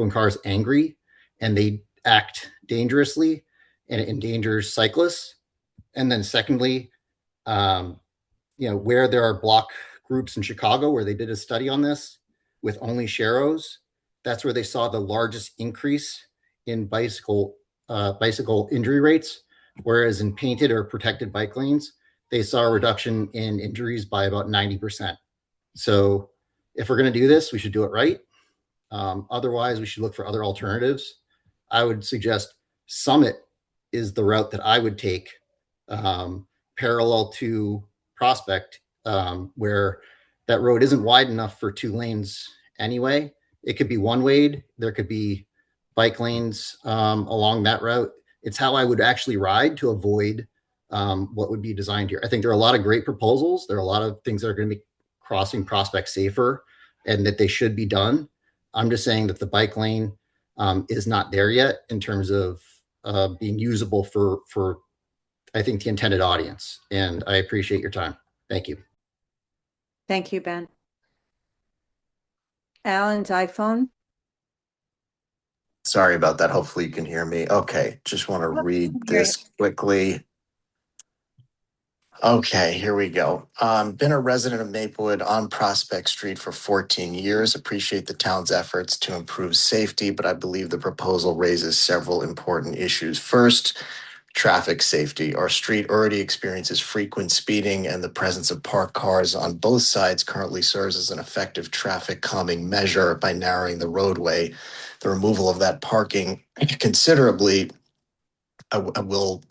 in cars angry, and they act dangerously, and it endangers cyclists. And then secondly, where there are block groups in Chicago where they did a study on this with only sharrows, that's where they saw the largest increase in bicycle injury rates, whereas in painted or protected bike lanes, they saw a reduction in injuries by about 90%. So if we're going to do this, we should do it right. Otherwise, we should look for other alternatives. I would suggest Summit is the route that I would take, parallel to Prospect, where that road isn't wide enough for two lanes anyway. It could be one way. There could be bike lanes along that route. It's how I would actually ride to avoid what would be designed here. I think there are a lot of great proposals. There are a lot of things that are going to make crossing Prospect safer and that they should be done. I'm just saying that the bike lane is not there yet in terms of being usable for I think the intended audience. And I appreciate your time. Thank you. Thank you, Ben. Alan's iPhone. Sorry about that. Hopefully you can hear me. Okay, just want to read this quickly. Okay, here we go. Been a resident of Maplewood on Prospect Street for 14 years. Appreciate the town's efforts to improve safety, but I believe the proposal raises several important issues. First, traffic safety. Our street already experiences frequent speeding, and the presence of parked cars on both sides currently serves as an effective traffic calming measure by narrowing the roadway. The removal of that parking considerably will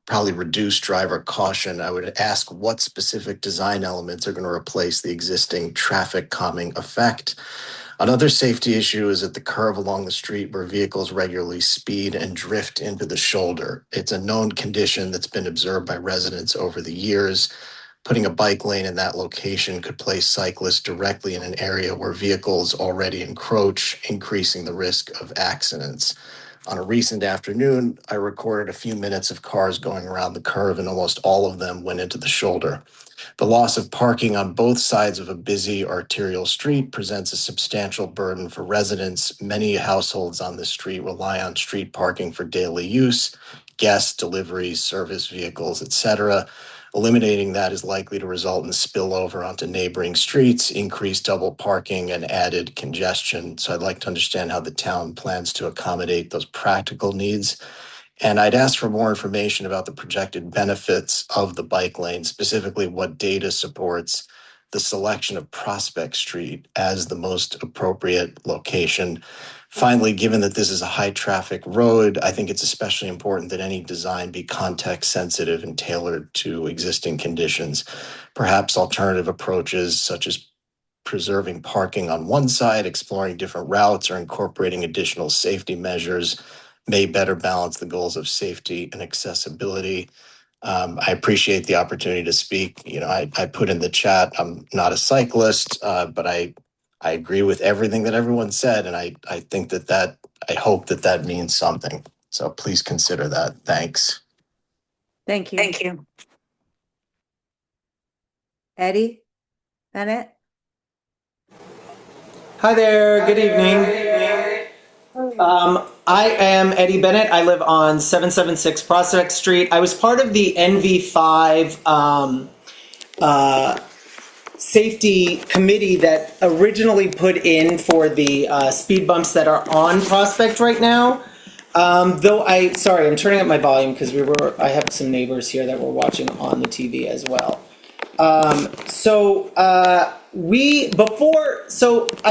probably reduce driver caution. I would ask what specific design elements are going to replace the existing traffic calming effect. Another safety issue is at the curve along the street where vehicles regularly speed and drift into the shoulder. It's a known condition that's been observed by residents over the years. Putting a bike lane in that location could place cyclists directly in an area where vehicles already encroach, increasing the risk of accidents. On a recent afternoon, I recorded a few minutes of cars going around the curve, and almost all of them went into the shoulder. The loss of parking on both sides of a busy arterial street presents a substantial burden for residents. Many households on this street rely on street parking for daily use, guests, deliveries, service vehicles, etc. Eliminating that is likely to result in spillover onto neighboring streets, increased double parking, and added congestion. So I'd like to understand how the town plans to accommodate those practical needs. And I'd ask for more information about the projected benefits of the bike lane, specifically what data supports the selection of Prospect Street as the most appropriate location. Finally, given that this is a high traffic road, I think it's especially important that any design be context sensitive and tailored to existing conditions. Perhaps alternative approaches such as preserving parking on one side, exploring different routes, or incorporating additional safety measures may better balance the goals of safety and accessibility. I appreciate the opportunity to speak. I put in the chat, I'm not a cyclist, but I agree with everything that everyone said. And I think I hope that means something. So please consider that. Thanks. Thank you. Thank you. Eddie Bennett? Hi there, good evening. I am Eddie Bennett. I live on 776 Prospect Street. I was part of the NV5 safety committee that originally put in for the speed bumps that are on Prospect right now. Sorry, I'm turning up my volume because I have some neighbors here that were watching on the TV as well. I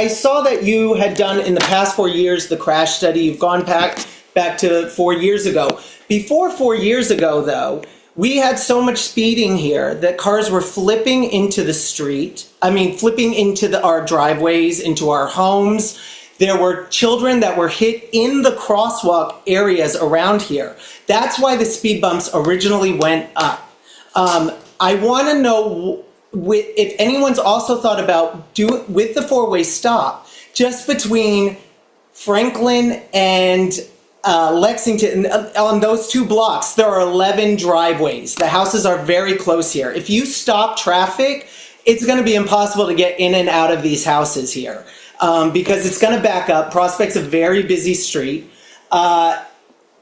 saw that you had done in the past 4 years the crash study. You've gone back to 4 years ago. Before 4 years ago, though, we had so much speeding here that cars were flipping into the street. Flipping into our driveways, into our homes. There were children that were hit in the crosswalk areas around here. That's why the speed bumps originally went up. I want to know if anyone's also thought about with the four-way stop just between Franklin and Lexington. On those two blocks, there are 11 driveways. The houses are very close here. If you stop traffic, it's going to be impossible to get in and out of these houses here because it's going to back up. Prospect's a very busy street.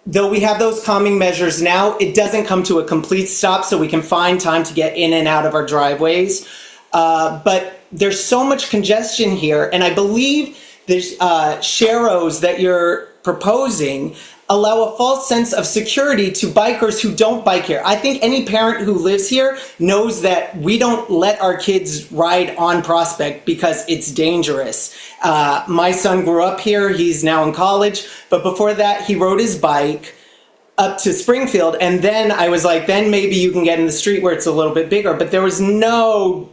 Though we have those calming measures now, it doesn't come to a complete stop, so we can find time to get in and out of our driveways. But there's so much congestion here, and I believe the sharrows that you're proposing allow a false sense of security to bikers who don't bike here. I think any parent who lives here knows that we don't let our kids ride on Prospect because it's dangerous. My son grew up here, he's now in college, but before that he rode his bike up to Springfield, and then I was like, then maybe you can get in the street where it's a little bit bigger, but there was no,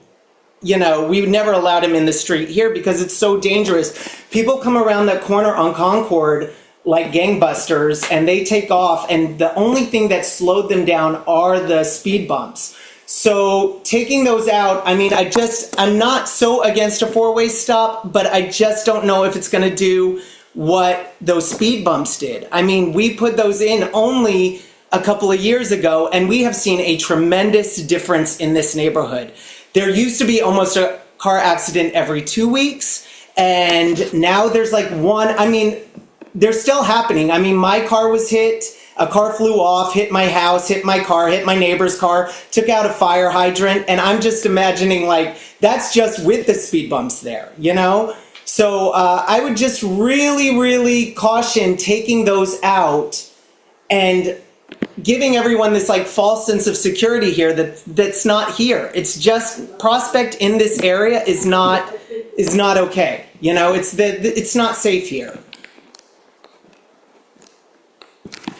we never allowed him in the street here because it's so dangerous. People come around that corner on Concord like gangbusters, and they take off, and the only thing that slowed them down are the speed bumps. So taking those out, I'm not so against a four-way stop, but I just don't know if it's going to do what those speed bumps did. We put those in only a couple of years ago, and we have seen a tremendous difference in this neighborhood. There used to be almost a car accident every 2 weeks, and now there's like one. They're still happening. My car was hit, a car flew off, hit my house, hit my car, hit my neighbor's car, took out a fire hydrant, and I'm just imagining that's just with the speed bumps there, So I would just really, really caution taking those out and giving everyone this false sense of security here that's not here. It's just Prospect in this area is not okay. It's not safe here.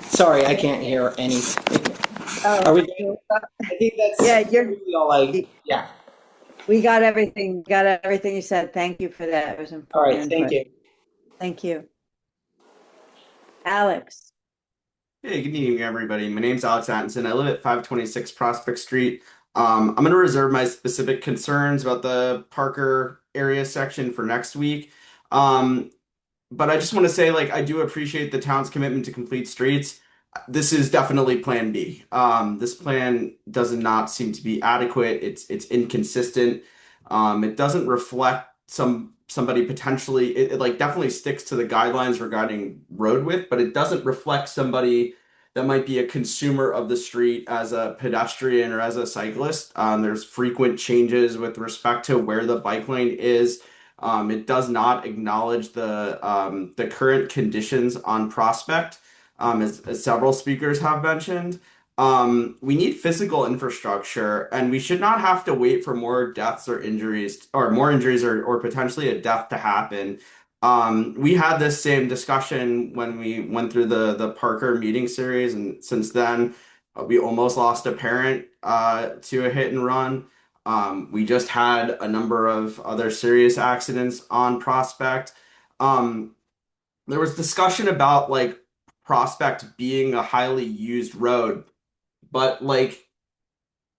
Sorry, I can't hear anything. Are we? I think that's really all yeah. We got everything. Got everything you said. Thank you for that. It was important. All right. Thank you. Thank you. Alex. Hey, good evening, everybody. My name's Alex Atkinson. I live at 526 Prospect Street. I'm going to reserve my specific concerns about the Parker area section for next week. but I just want to say, like, I do appreciate the town's commitment to complete streets. This is definitely Plan B. This plan does not seem to be adequate. It's inconsistent. It doesn't reflect somebody potentially. It like definitely sticks to the guidelines regarding road width, but it doesn't reflect somebody that might be a consumer of the street as a pedestrian or as a cyclist. There's frequent changes with respect to where the bike lane is. It does not acknowledge the current conditions on Prospect, as several speakers have mentioned. We need physical infrastructure, and we should not have to wait for more deaths or injuries, or more injuries, or potentially a death to happen. We had this same discussion when we went through the Parker meeting series, and since then, we almost lost a parent to a hit and run. We just had a number of other serious accidents on Prospect. There was discussion about like Prospect being a highly used road, but like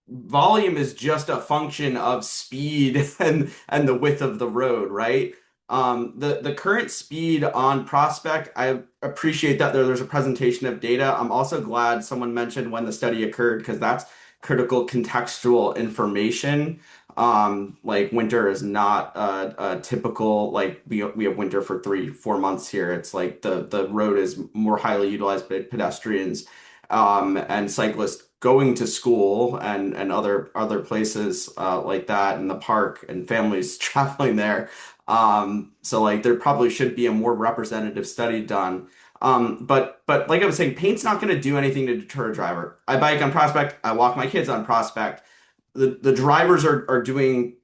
volume is just a function of speed and the width of the road, right? The current speed on Prospect, I appreciate that there's a presentation of data. I'm also glad someone mentioned when the study occurred because that's critical contextual information. Like winter is not a typical like we have winter for 3-4 months here. It's like the road is more highly utilized by pedestrians and cyclists going to school and other places like that in the park and families traveling there. So like there probably should be a more representative study done. But like I was saying, paint's not going to do anything to deter a driver. I bike on Prospect. I walk my kids on Prospect. The drivers are doing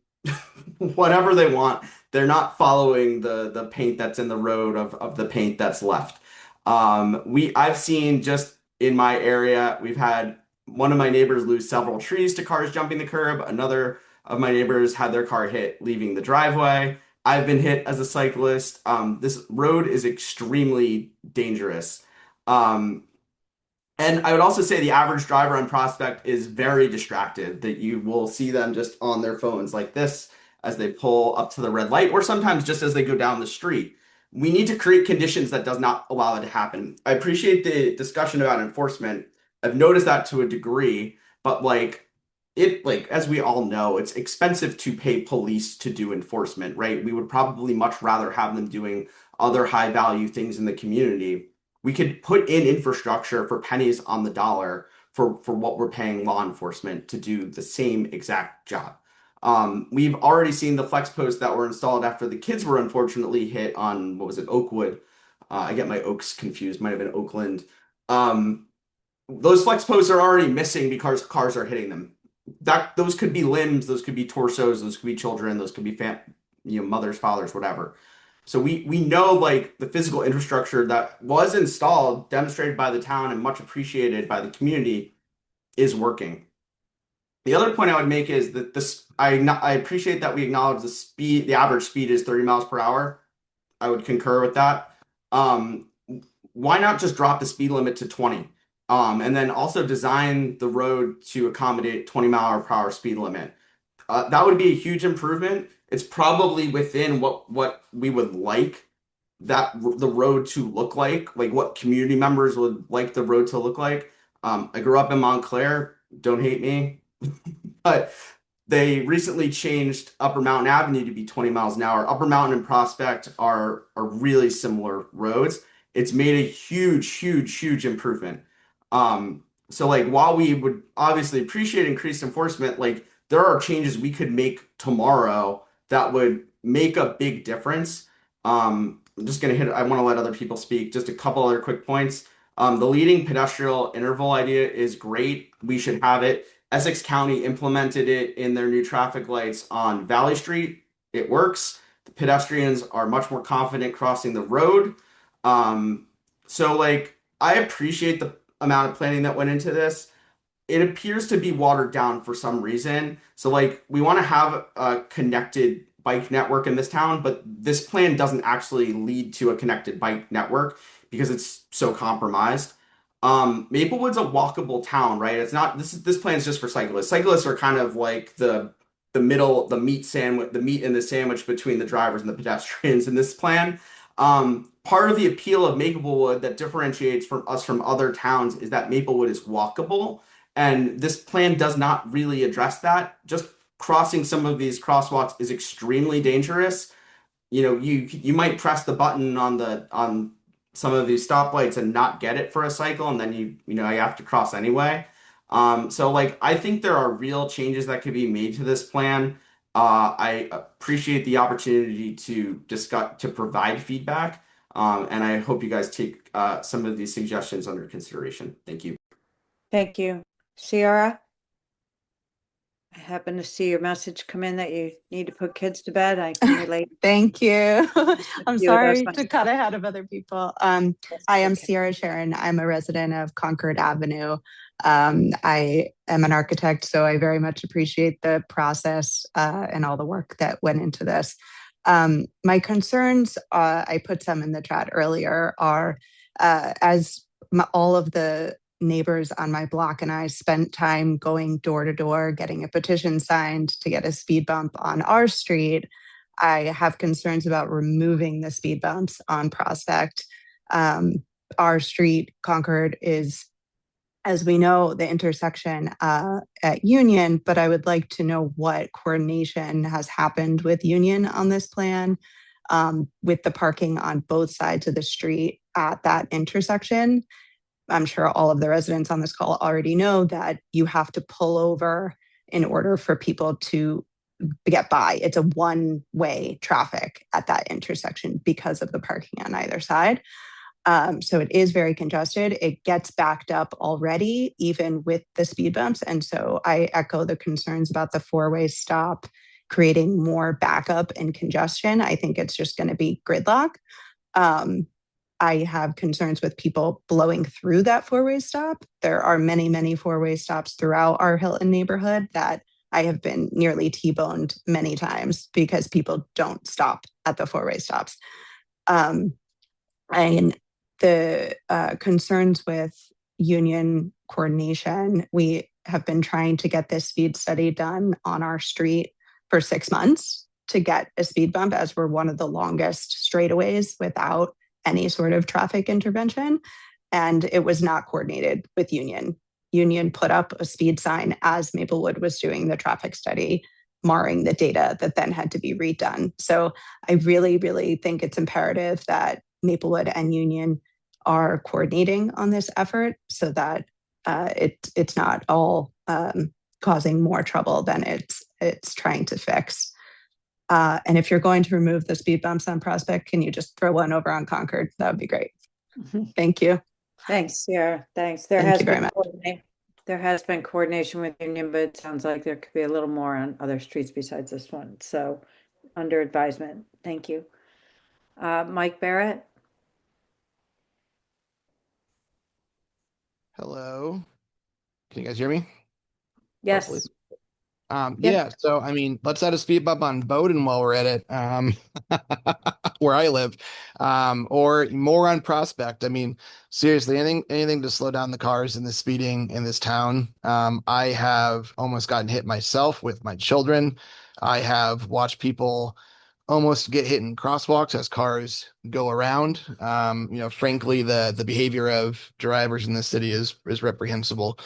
whatever they want. They're not following the paint that's in the road of the paint that's left. I've seen just in my area, we've had one of my neighbors lose several trees to cars jumping the curb. Another of my neighbors had their car hit leaving the driveway. I've been hit as a cyclist. This road is extremely dangerous. And I would also say the average driver on Prospect is very distracted, that you will see them just on their phones like this as they pull up to the red light, or sometimes just as they go down the street. We need to create conditions that does not allow it to happen. I appreciate the discussion about enforcement. I've noticed that to a degree, but like as we all know, it's expensive to pay police to do enforcement, right? We would probably much rather have them doing other high value things in the community. We could put in infrastructure for pennies on the dollar for what we're paying law enforcement to do the same exact job. We've already seen the flex posts that were installed after the kids were unfortunately hit on, what was it, Oakwood? I get my Oaks confused, might have been Oakland. Those flex posts are already missing because cars are hitting them. Those could be limbs, those could be torsos, those could be children, those could be mothers, fathers, whatever. So we know like the physical infrastructure that was installed, demonstrated by the town and much appreciated by the community is working. The other point I would make is that I appreciate that we acknowledge the average speed is 30 miles per hour. I would concur with that. Why not just drop the speed limit to 20? And then also design the road to accommodate 20-mile-per-hour speed limit. That would be a huge improvement. It's probably within what we would like the road to look like what community members would like the road to look like. I grew up in Montclair, don't hate me, but they recently changed Upper Mountain Avenue to be 20 miles an hour. Upper Mountain and Prospect are really similar roads. It's made a huge improvement. So like while we would obviously appreciate increased enforcement, like there are changes we could make tomorrow that would make a big difference. I'm just gonna I want to let other people speak. Just a couple other quick points. The leading pedestrian interval idea is great. We should have it. Essex County implemented it in their new traffic lights on Valley Street. It works. The pedestrians are much more confident crossing the road. So like I appreciate the amount of planning that went into this. It appears to be watered down for some reason. So like we want to have a connected bike network in this town, but this plan doesn't actually lead to a connected bike network because it's so compromised. Maplewood's a walkable town, right? It's not this plan is just for cyclists. Cyclists are kind of like the meat in the sandwich between the drivers and the pedestrians in this plan. part of the appeal of Maplewood that differentiates from us from other towns is that Maplewood is walkable, and this plan does not really address that. Just crossing some of these crosswalks is extremely dangerous. You might press the button on some of these stoplights and not get it for a cycle, and then you have to cross anyway. So like I think there are real changes that could be made to this plan. I appreciate the opportunity to discuss, to provide feedback, and I hope you guys take some of these suggestions under consideration. Thank you. Thank you. Ciara? I happen to see your message come in that you need to put kids to bed. I can relate. Thank you. I'm you, sorry that's to fine. cut ahead of other people. I am Ciara Sharon. I'm a resident of Concord Avenue. I am an architect, so I very much appreciate the process and all the work that went into this. My concerns, I put some in the chat earlier, are all of the neighbors on my block and I spent time going door to door, getting a petition signed to get a speed bump on our street. I have concerns about removing the speed bumps on Prospect. Our street, Concord, is, as we know, the intersection at Union, but I would like to know what coordination has happened with Union on this plan, with the parking on both sides of the street at that intersection. I'm sure all of the residents on this call already know that you have to pull over in order for people to get by. It's a one-way traffic at that intersection because of the parking on either side. So it is very congested. It gets backed up already, even with the speed bumps. And so I echo the concerns about the four-way stop creating more backup and congestion. I think it's just going to be gridlock. I have concerns with people blowing through that four-way stop. There are many, many four-way stops throughout our Hilton neighborhood that I have been nearly T-boned many times because people don't stop at the four-way stops. And the concerns with Union coordination, we have been trying to get this speed study done on our street for 6 months to get a speed bump, as we're one of the longest straightaways without any sort of traffic intervention. And it was not coordinated with Union. Union put up a speed sign as Maplewood was doing the traffic study, marring the data that then had to be redone. So I really, really think it's imperative that Maplewood and Union are coordinating on this effort so that it's not all causing more trouble than it's trying to fix. And if you're going to remove the speed bumps on Prospect, can you just throw one over on Concord? That would be great. Thank you. Thanks, Ciara. Thanks. Thank you very much. There has been coordination with Union, but it sounds like there could be a little more on other streets besides this one. So under advisement. Thank you. Mike Barrett. Hello. Can you guys hear me? Yes. Hopefully. Yep. Yeah, so I mean, let's add a speed bump on Bowdoin while we're at it, where I live, or more on Prospect. I mean, seriously, anything to slow down the cars and the speeding in this town. I have almost gotten hit myself with my children. I have watched people almost get hit in crosswalks as cars go around. Frankly, the behavior of drivers in this city is reprehensible,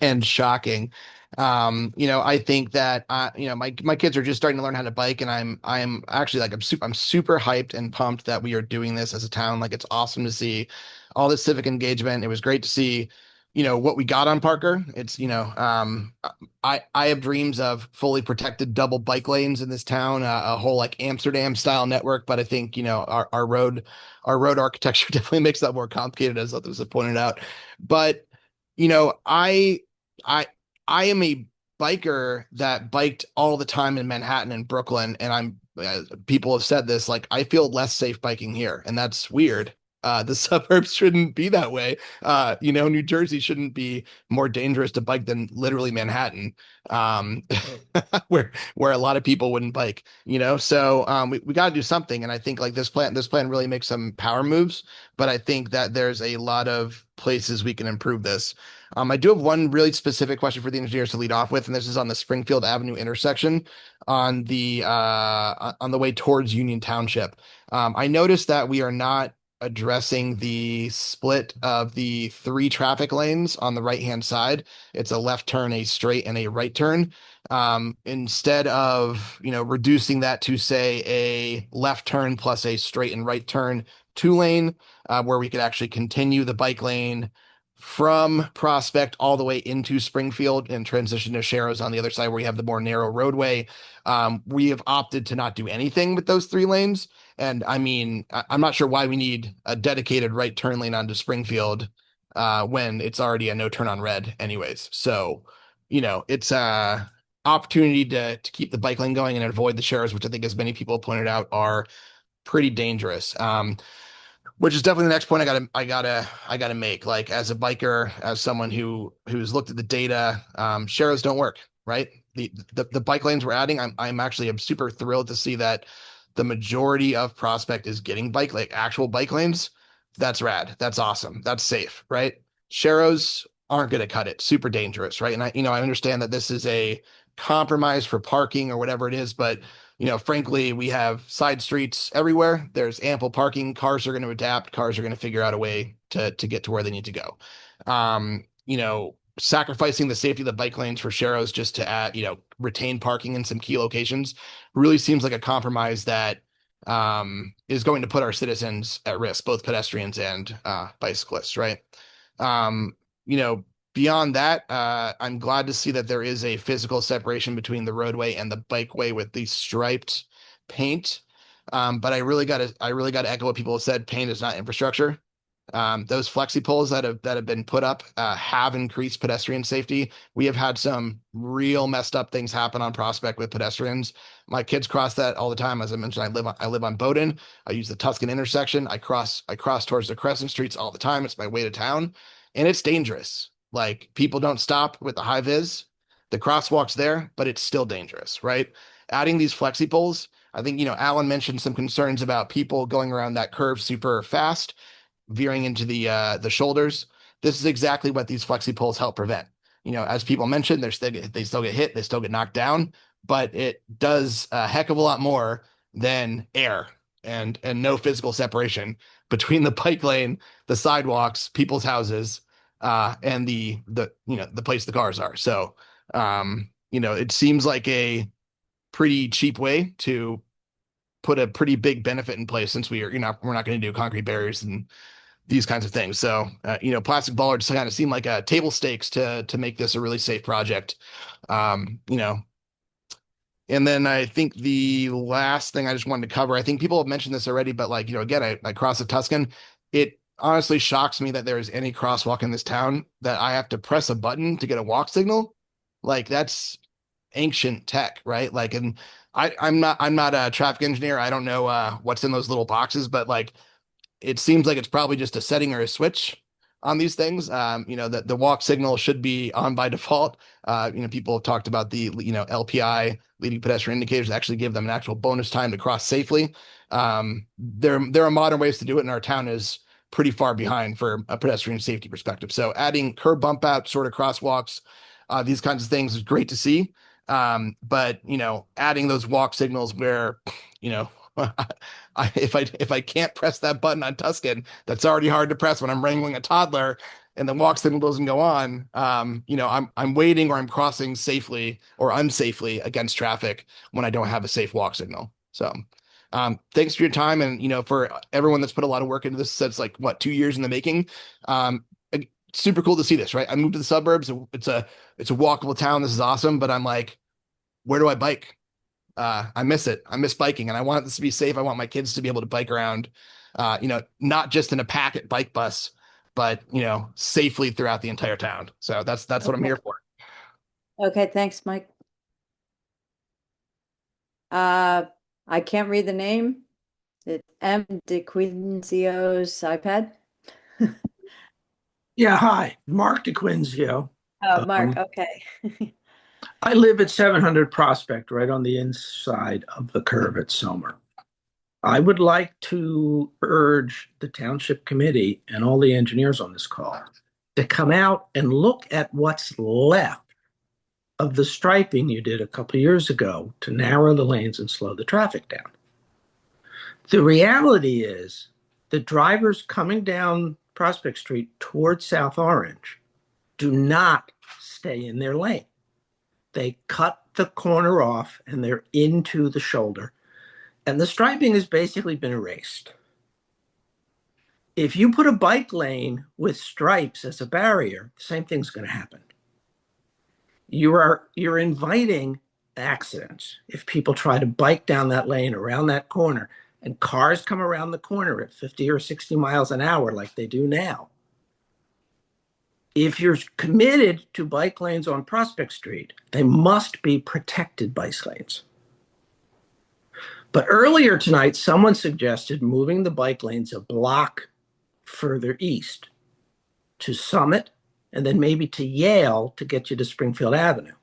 and shocking. I think that my kids are just starting to learn how to bike, and I'm actually like I'm super hyped and pumped that we are doing this as a town. Like, it's awesome to see all this civic engagement. It was great to see what we got on Parker. It's I have dreams of fully protected double bike lanes in this town, a whole like Amsterdam style network. But I think our road architecture definitely makes that more complicated, as others have pointed out. But I am a biker that biked all the time in Manhattan and Brooklyn, and people have said this, like, I feel less safe biking here, and that's weird. The suburbs shouldn't be that way. New Jersey shouldn't be more dangerous to bike than literally Manhattan, um, where a lot of people wouldn't bike. So we got to do something. And I think like this plan really makes some power moves, but I think that there's a lot of places we can improve this. I do have one really specific question for the engineers to lead off with, and this is on the Springfield Avenue intersection on the way towards Union Township. I noticed that we are not addressing the split of the 3 traffic lanes on the right-hand side. It's a left turn, a straight, and a right turn. Instead of, reducing that to say a left turn plus a straight and right turn 2-lane, where we could actually continue the bike lane from Prospect all the way into Springfield and transition to Sharrows on the other side where we have the more narrow roadway. We have opted to not do anything with those 3 lanes. And I mean, I'm not sure why we need a dedicated right turn lane onto Springfield when it's already a no turn on red anyways. So, it's a opportunity to keep the bike lane going and avoid the Sharrows, which I think, as many people pointed out, are pretty dangerous. Which is definitely the next point I gotta make. Like, as a biker, as someone who's looked at the data, Sharrows don't work, right? The bike lanes we're adding, I'm super thrilled to see that the majority of Prospect is getting actual bike lanes. That's rad. That's awesome. That's safe, right? Sharrows aren't gonna cut it. Super dangerous, right? And I understand that this is a compromise for parking or whatever it is, but frankly, we have side streets everywhere. There's ample parking. Cars are going to adapt. Cars are going to figure out a way to get to where they need to go. Sacrificing the safety of the bike lanes for Sharrows just to add, retain parking in some key locations really seems like a compromise that is going to put our citizens at risk, both pedestrians and bicyclists, right? Beyond that, I'm glad to see that there is a physical separation between the roadway and the bikeway with the striped paint. But I really got to echo what people have said. Paint is not infrastructure. Those flexi poles that have been put up have increased pedestrian safety. We have had some real messed up things happen on Prospect with pedestrians. My kids cross that all the time. As I mentioned, I live on Bowdoin. I use the Tuscan intersection. I cross towards the Crescent Streets all the time. It's my way to town, and it's dangerous. Like, people don't stop with the high vis. The crosswalk's there, but it's still dangerous, right? Adding these flexi poles, I think, Alan mentioned some concerns about people going around that curve super fast, veering into the shoulders. This is exactly what these flexi poles help prevent. As people mentioned, they still get hit, they still get knocked down, but it does a heck of a lot more than air and no physical separation between the bike lane, the sidewalks, people's houses, and the place the cars are. So, it seems like a pretty cheap way to put a pretty big benefit in place, since we're not going to do concrete barriers and these kinds of things. So, plastic bollards kind of seem like table stakes to make this a really safe project. And then I think the last thing I just wanted to cover, I think people have mentioned this already, but again, I cross the Tuscan. It honestly shocks me that there is any crosswalk in this town that I have to press a button to get a walk signal. Like, that's ancient tech, right? Like, and I'm not a traffic engineer. I don't know what's in those little boxes, but it seems like it's probably just a setting or a switch on these things. The walk signal should be on by default. People have talked about the LPI, leading pedestrian indicators, actually give them an actual bonus time to cross safely. There are modern ways to do it, and our town is pretty far behind for a pedestrian safety perspective. So adding curb bump out sort of crosswalks, these kinds of things is great to see. But adding those walk signals where, if I can't press that button on Tuscan, that's already hard to press when I'm wrangling a toddler and the walk signal doesn't go on. I'm waiting, or I'm crossing safely or unsafely against traffic when I don't have a safe walk signal. So, thanks for your time. And, for everyone that's put a lot of work into this, that's 2 years in the making. Super cool to see this, right? I moved to the suburbs. It's a walkable town. This is awesome. But I'm like, where do I bike? I miss it. I miss biking, and I want this to be safe. I want my kids to be able to bike around, not just in a packet bike bus, but, safely throughout the entire town. So that's what I'm here for. Okay, thanks, Mike. I can't read the name. It's M. DeQuinzio's iPad. Yeah, hi, Mark DeQuinzio. Oh, Mark, okay. I live at 700 Prospect, right on the inside of the curve at Somer. I would like to urge the township committee and all the engineers on this call to come out and look at what's left of the striping you did a couple of years ago to narrow the lanes and slow the traffic down. The reality is the drivers coming down Prospect Street towards South Orange do not stay in their lane. They cut the corner off and they're into the shoulder. And the striping has basically been erased. If you put a bike lane with stripes as a barrier, the same thing's going to happen. You're inviting accidents if people try to bike down that lane around that corner and cars come around the corner at 50 or 60 miles an hour like they do now. If you're committed to bike lanes on Prospect Street, they must be protected bike lanes. But earlier tonight, someone suggested moving the bike lanes a block further east to Summit and then maybe to Yale to get you to Springfield Avenue.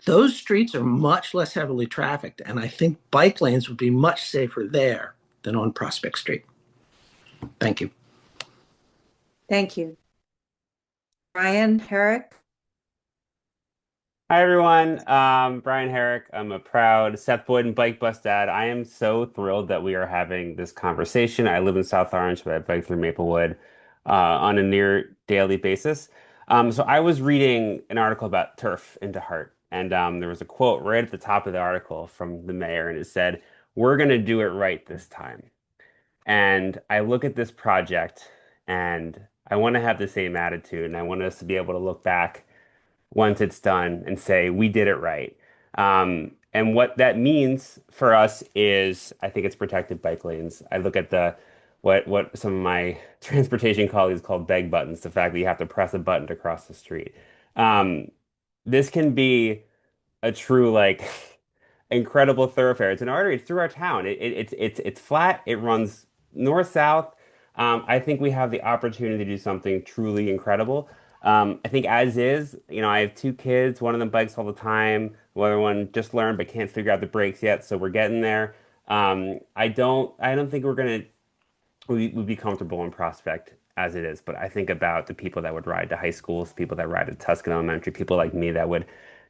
Those streets are much less heavily trafficked, and I think bike lanes would be much safer there than on Prospect Street. Thank you. Thank you. Brian Herrick. Hi, everyone. Brian Herrick. I'm a proud Seth Boyden Bike Bus dad. I am so thrilled that we are having this conversation. I live in South Orange, but I bike through Maplewood on a near daily basis. So I was reading an article about turf in DeHart, and there was a quote right at the top of the article from the mayor, and it said, "We're going to do it right this time." And I look at this project, and I want to have the same attitude, and I want us to be able to look back once it's done and say, we did it right. And what that means for us is, I think it's protected bike lanes. I look at what some of my transportation colleagues call beg buttons, the fact that you have to press a button to cross the street. This can be a true, like, incredible thoroughfare. It's an artery. It's through our town. It's flat. It runs north-south. I think we have the opportunity to do something truly incredible. I think as is, I have two kids. One of them bikes all the time. The other one just learned but can't figure out the brakes yet. So we're getting there. I don't think we'd be comfortable in Prospect as it is. But I think about the people that would ride to high schools, people that ride to Tuscan Elementary, people like me that would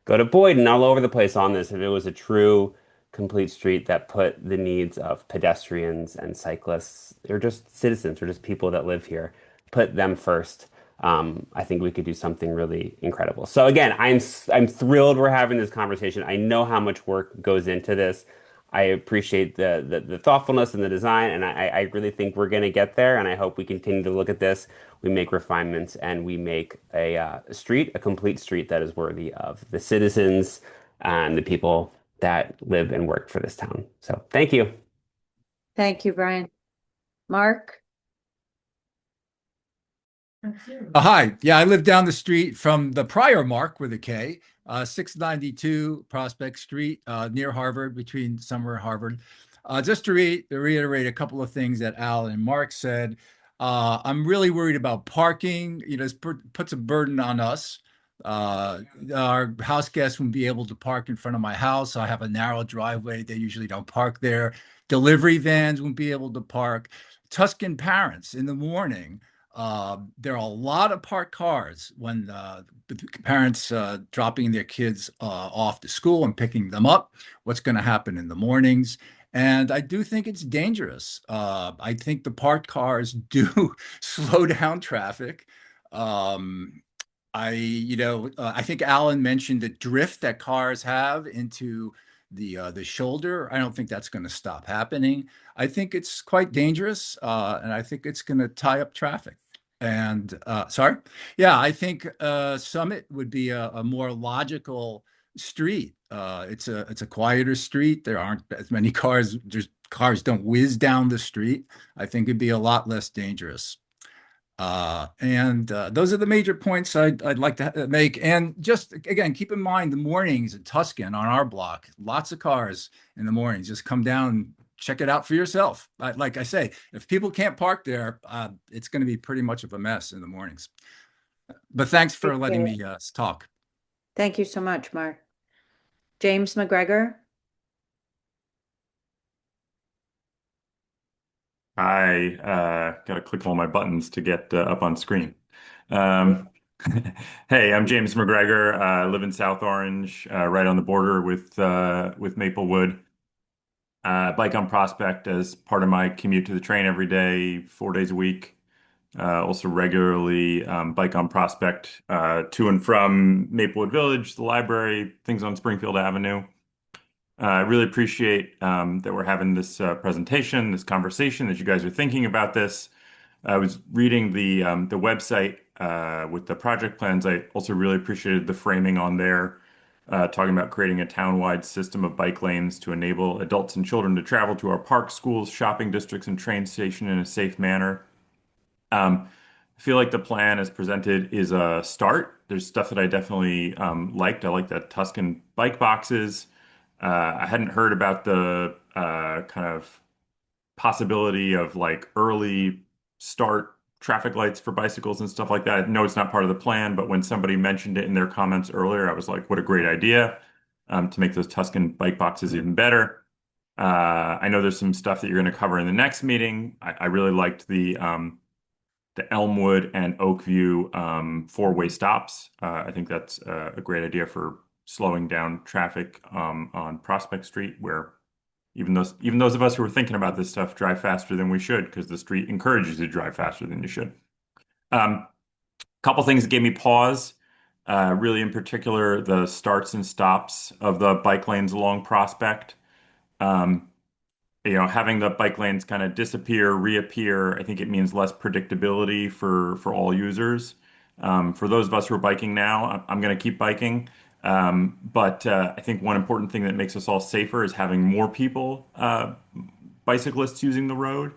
go to Boyden all over the place on this if it was a true complete street that put the needs of pedestrians and cyclists or just citizens or just people that live here, put them first. I think we could do something really incredible. So again, I'm thrilled we're having this conversation. I know how much work goes into this. I appreciate the thoughtfulness and the design, and I really think we're going to get there. And I hope we continue to look at this. We make refinements, and we make a complete street that is worthy of the citizens and the people that live and work for this town. So thank you. Thank you, Brian. Mark. Hi. Yeah, I live down the street from the prior Mark with a K, 692 Prospect Street, near Harvard, between Summer and Harvard. Just to reiterate a couple of things that Al and Mark said, I'm really worried about parking. It puts a burden on us. Our house guests won't be able to park in front of my house. I have a narrow driveway. They usually don't park there. Delivery vans won't be able to park. Tuscan parents in the morning. There are a lot of parked cars when the parents dropping their kids off to school and picking them up. What's going to happen in the mornings? And I do think it's dangerous. I think the parked cars do slow down traffic. I think Alan mentioned the drift that cars have into the shoulder. I don't think that's going to stop happening. I think it's quite dangerous, and I think it's going to tie up traffic. And I think Summit would be a more logical street. It's a quieter street. There aren't as many cars. Cars don't whiz down the street. I think it'd be a lot less dangerous. Those are the major points I'd like to make. And just again, keep in mind the mornings at Tuscan on our block, lots of cars in the mornings just come down check it out for yourself. Like I say, if people can't park there, it's going to be pretty much of a mess in the mornings. But thanks for letting me talk. Thank you so much, Mark. James McGregor. I got to click all my buttons to get up on screen. Hey, I'm James McGregor. I live in South Orange, right on the border with Maplewood. Bike on Prospect as part of my commute to the train every day, 4 days a week. Also regularly bike on Prospect to and from Maplewood Village, the library, things on Springfield Avenue. I really appreciate that we're having this presentation, this conversation, that you guys are thinking about this. I was reading the website with the project plans. I also really appreciated the framing on there, talking about creating a town-wide system of bike lanes to enable adults and children to travel to our parks, schools, shopping districts, and train station in a safe manner. I feel like the plan as presented is a start. There's stuff that I definitely liked. I like the Tuscan bike boxes. I hadn't heard about the kind of possibility of like early start traffic lights for bicycles and stuff like that. I know it's not part of the plan, but when somebody mentioned it in their comments earlier, I was like, what a great idea to make those Tuscan bike boxes even better. I know there's some stuff that you're going to cover in the next meeting. I really liked the Elmwood and Oakview four-way stops. I think that's a great idea for slowing down traffic on Prospect Street, where even those of us who are thinking about this stuff drive faster than we should because the street encourages you to drive faster than you should. Couple things that gave me pause, really in particular, the starts and stops of the bike lanes along Prospect. Having the bike lanes kind of disappear, reappear, I think it means less predictability for all users. For those of us who are biking now, I'm going to keep biking. But I think one important thing that makes us all safer is having more people, bicyclists using the road.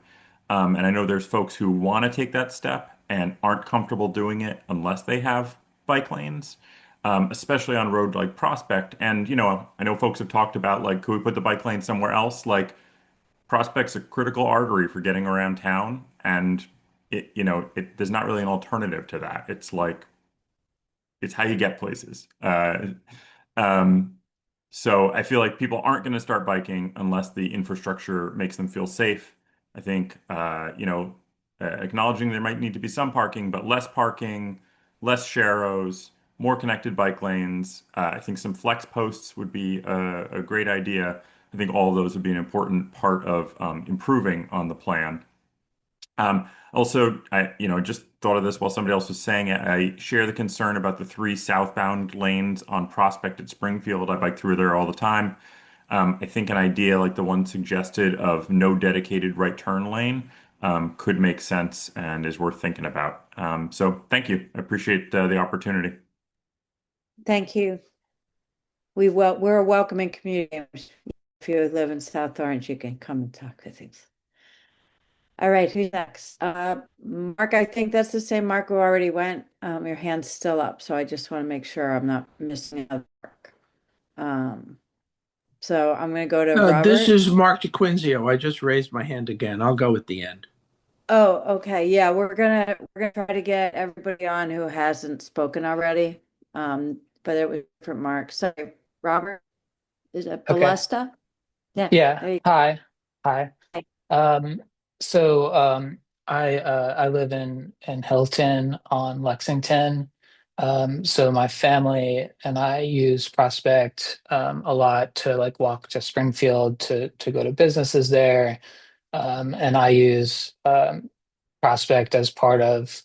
And I know there's folks who want to take that step and aren't comfortable doing it unless they have bike lanes, especially on a road like Prospect. And, I know folks have talked about, like, could we put the bike lane somewhere else? Like, Prospect's a critical artery for getting around town. And, there's not really an alternative to that. It's like, it's how you get places. So I feel like people aren't going to start biking unless the infrastructure makes them feel safe. I think, acknowledging there might need to be some parking, but less parking, less sharrows, more connected bike lanes. I think some flex posts would be a great idea. I think all of those would be an important part of improving on the plan. Also, I just thought of this while somebody else was saying it. I share the concern about the 3 southbound lanes on Prospect at Springfield. I bike through there all the time. I think an idea like the one suggested of no dedicated right turn lane could make sense and is worth thinking about. So thank you. I appreciate the opportunity. Thank you. We're a welcoming community. If you live in South Orange, you can come and talk with us. All right, who's next? Mark, I think that's the same Mark who already went. Your hand's still up, so I just want to make sure I'm not missing another Mark. So I'm going to go to Robert. This is Mark DeQuinzio. I just raised my hand again. I'll go at the end. Oh, okay. Yeah, we're gonna try to get everybody on who hasn't spoken already. But it was different Mark. Sorry, Robert. Is it Okay. Balesta? Yeah. Yeah. Hi. Hi. I live in Hilton on Lexington. So my family and I use Prospect a lot to like walk to Springfield to go to businesses there. And I use Prospect as part of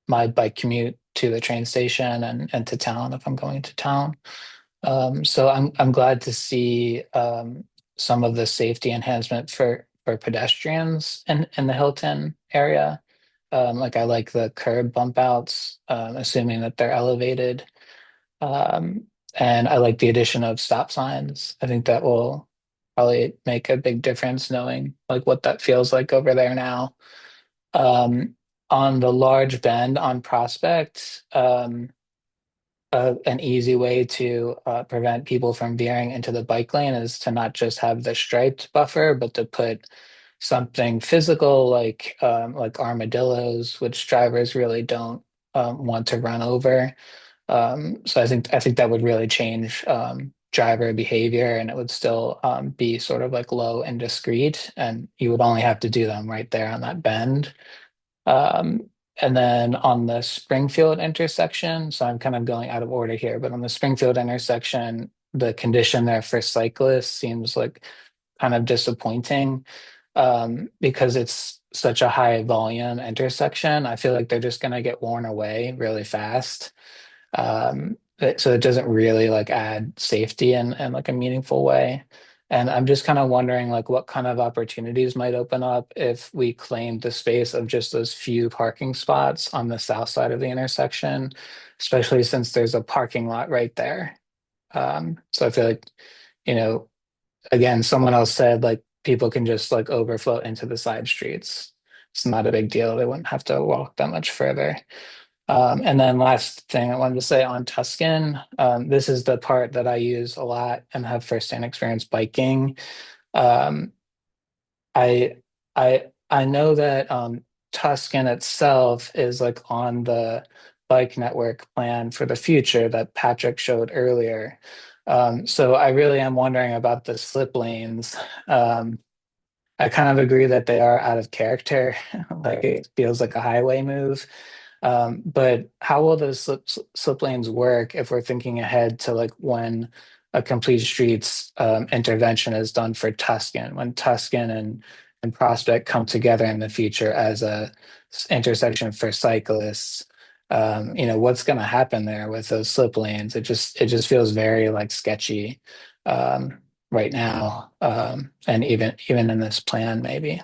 my bike commute to the train station and to town if I'm going to town. So I'm glad to see some of the safety enhancement for pedestrians in the Hilton area. Like I like the curb bump outs, assuming that they're elevated. And I like the addition of stop signs. I think that will probably make a big difference knowing like what that feels like over there now. On the large bend on Prospect, an easy way to prevent people from veering into the bike lane is to not just have the striped buffer, but to put something physical like armadillos, which drivers really don't want to run over. So I think that would really change driver behavior, and it would still be sort of like low and discreet, and you would only have to do them right there on that bend. Um, and then on the Springfield intersection, so I'm kind of going out of order here, but on the Springfield intersection, the condition there for cyclists seems like kind of disappointing because it's such a high volume intersection. I feel like they're just going to get worn away really fast. So it doesn't really like add safety in like a meaningful way. And I'm just kind of wondering like what kind of opportunities might open up if we claimed the space of just those few parking spots on the south side of the intersection, especially since there's a parking lot right there. So I feel like, you know, again, someone else said like people can just like overflow into the side streets. It's not a big deal. They wouldn't have to walk that much further. And then last thing I wanted to say on Tuscan, this is the part that I use a lot and have firsthand experience biking. Um, I I know that Tuscan itself is like on the bike network plan for the future that Patrick showed earlier. So I really am wondering about the slip lanes. I kind of agree that they are out of character. Like it feels like a highway move. But how will those slip lanes work if we're thinking ahead to like when a complete streets intervention is done for Tuscan, when Tuscan and Prospect come together in the future as a intersection for cyclists? What's going to happen there with those slip lanes? It just feels very like sketchy right now, and even in this plan maybe.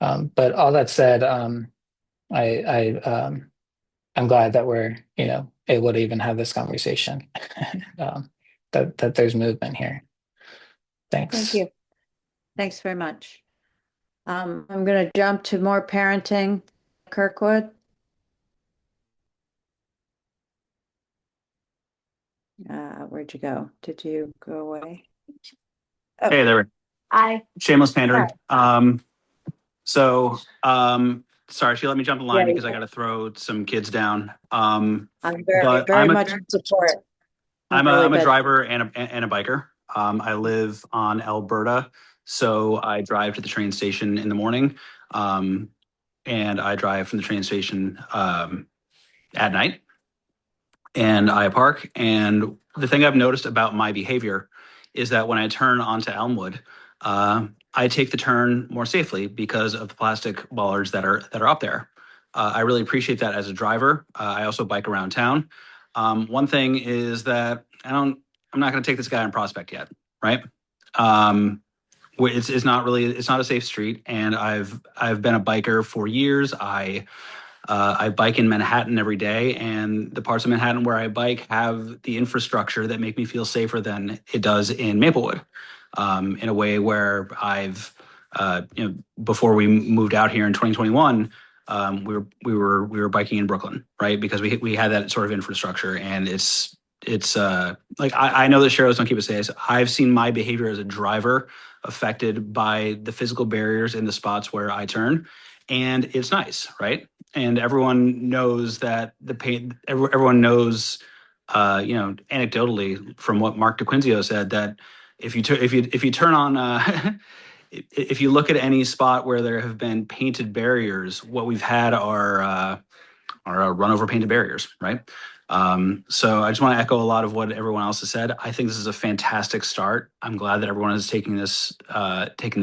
But all that said, I'm glad that we're, able to even have this conversation. That there's movement here. Thanks. Thank you. Thanks very much. I'm going to jump to more parenting. Kirkwood. Where'd you go? Did you go away? Oh. Hey there. Hi. Shameless pandering. Sorry, she let me jump the line because I got to throw some kids down. I'm very, But very I'm a- much in support. I'm really a bad. driver and a biker. I live on Alberta, so I drive to the train station in the morning, and I drive from the train station at night, and I park. And the thing I've noticed about my behavior is that when I turn onto Elmwood, I take the turn more safely because of the plastic bollards that are up there. I really appreciate that as a driver. I also bike around town. One thing is that I'm not going to take this guy on Prospect yet, right? It's not a safe street, and I've been a biker for years. I bike in Manhattan every day, and the parts of Manhattan where I bike have the infrastructure that make me feel safer than it does in Maplewood. In a way where before we moved out here in 2021, we were biking in Brooklyn, right? Because we had that sort of infrastructure, and it's like I know the shadows don't keep us safe. I've seen my behavior as a driver affected by the physical barriers in the spots where I turn, and it's nice, right? And everyone knows that the pain. Everyone knows, anecdotally from what Mark DeQuinzio said, that if you turn on if you look at any spot where there have been painted barriers, what we've had are run over painted barriers, right? So I just want to echo a lot of what everyone else has said. I think this is a fantastic start. I'm glad that everyone is taking this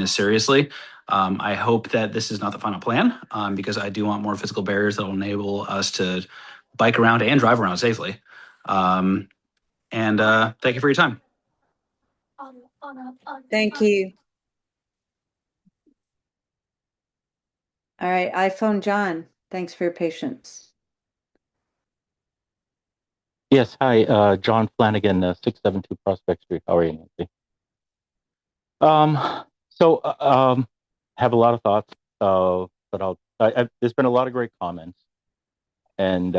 seriously. I hope that this is not the final plan, because I do want more physical barriers that will enable us to bike around and drive around safely. And thank you for your time. Thank you. All right, iPhone John, thanks for your patience. Yes, hi, John Flanagan, 672 Prospect Street. How are you, Nancy? Have a lot of thoughts, but there's been a lot of great comments, and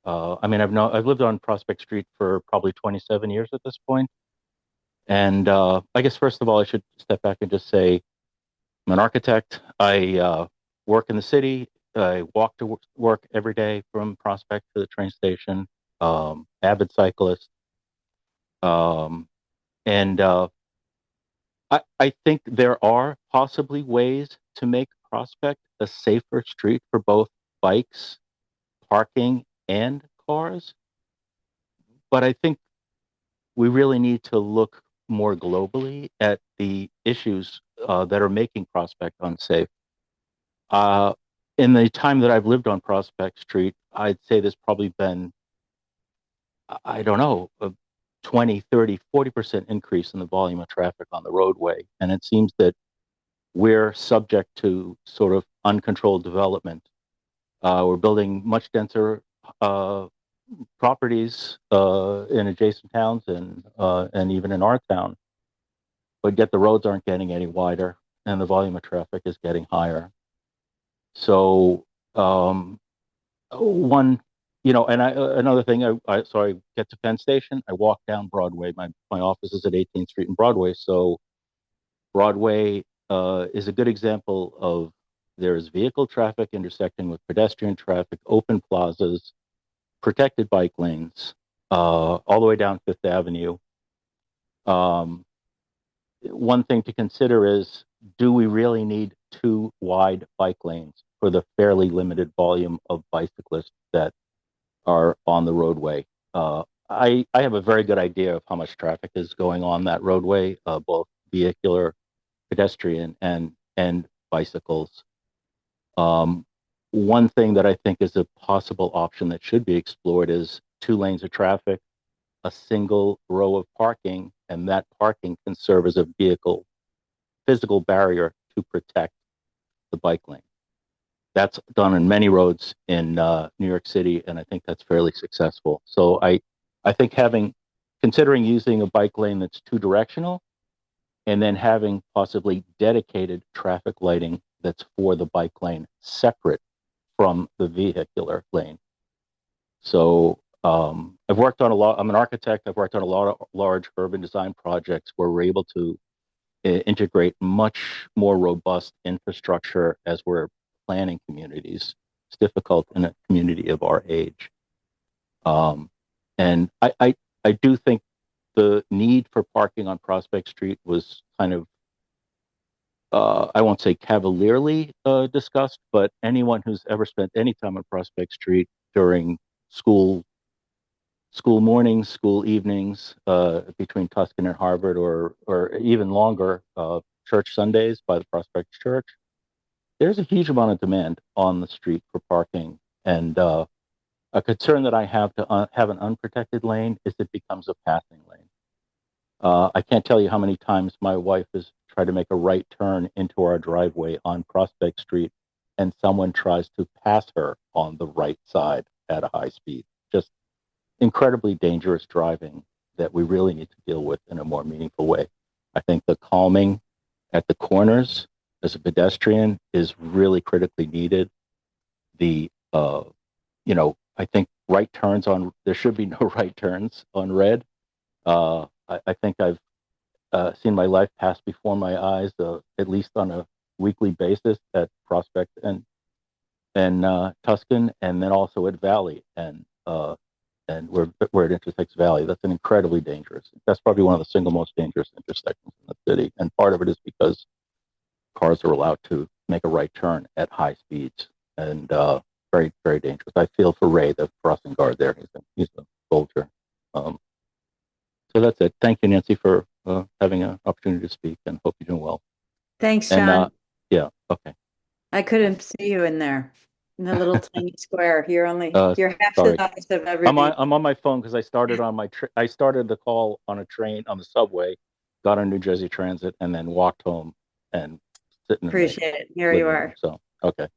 I mean, I've lived on Prospect Street for probably 27 years at this point. And I guess first of all, I should step back and just say I'm an architect. I work in the city. I walk to work every day from Prospect to the train station. Avid cyclist. And I think there are possibly ways to make Prospect a safer street for both bikes, parking, and cars. But I think we really need to look more globally at the issues that are making Prospect unsafe. In the time that I've lived on Prospect Street, I'd say there's probably been, I don't know, a 20, 30, 40% increase in the volume of traffic on the roadway. And it seems that we're subject to sort of uncontrolled development. We're building much denser properties in adjacent towns and even in our town, but yet the roads aren't getting any wider and the volume of traffic is getting higher. So another thing, so I get to Penn Station, I walk down Broadway. My office is at 18th Street and Broadway. So Broadway is a good example of there's vehicle traffic intersecting with pedestrian traffic, open plazas, protected bike lanes, all the way down Fifth Avenue. One thing to consider is, do we really need 2 wide bike lanes for the fairly limited volume of bicyclists that are on the roadway? I have a very good idea of how much traffic is going on that roadway, both vehicular, pedestrian, and bicycles. One thing that I think is a possible option that should be explored is 2 lanes of traffic, a single row of parking, and that parking can serve as a physical barrier to protect the bike lane. That's done on many roads in New York City, and I think that's fairly successful. So I think considering using a bike lane that's 2-directional, and then having possibly dedicated traffic lighting that's for the bike lane separate from the vehicular lane. So I've worked on I'm an architect. I've worked on a lot of large urban design projects where we're able to integrate much more robust infrastructure as we're planning communities. It's difficult in a community of our age. And I do think the need for parking on Prospect Street was kind of, I won't say cavalierly discussed, but anyone who's ever spent any time on Prospect Street during school mornings, school evenings, between Tuscan and Harvard, or even longer, church Sundays by the Prospect Church, there's a huge amount of demand on the street for parking. And a concern that I have to have an unprotected lane is it becomes a passing lane. I can't tell you how many times my wife has tried to make a right turn into our driveway on Prospect Street, and someone tries to pass her on the right side at a high speed. Just incredibly dangerous driving that we really need to deal with in a more meaningful way. I think the calming at the corners as a pedestrian is really critically needed. I think right turns there should be no right turns on red. I think I've seen my life pass before my eyes, at least on a weekly basis at Prospect and Tuscan, and then also at Valley, and where it intersects Valley. That's an incredibly dangerous. That's probably one of the single most dangerous intersections in the city, and part of it is because cars are allowed to make a right turn at high speeds, and very, very dangerous. I feel for Ray, the crossing guard there. He's a soldier. So that's it. Thank you, Nancy, for having an opportunity to speak, and hope you're doing well. Thanks, John. Yeah, okay. I couldn't see you in there, in the little tiny square. You're half sorry. the size of everybody. I'm on my phone because I started on I started the call on a train on the subway, got on New Jersey Transit, and then walked home and sitting. Appreciate it. Here you are. So okay.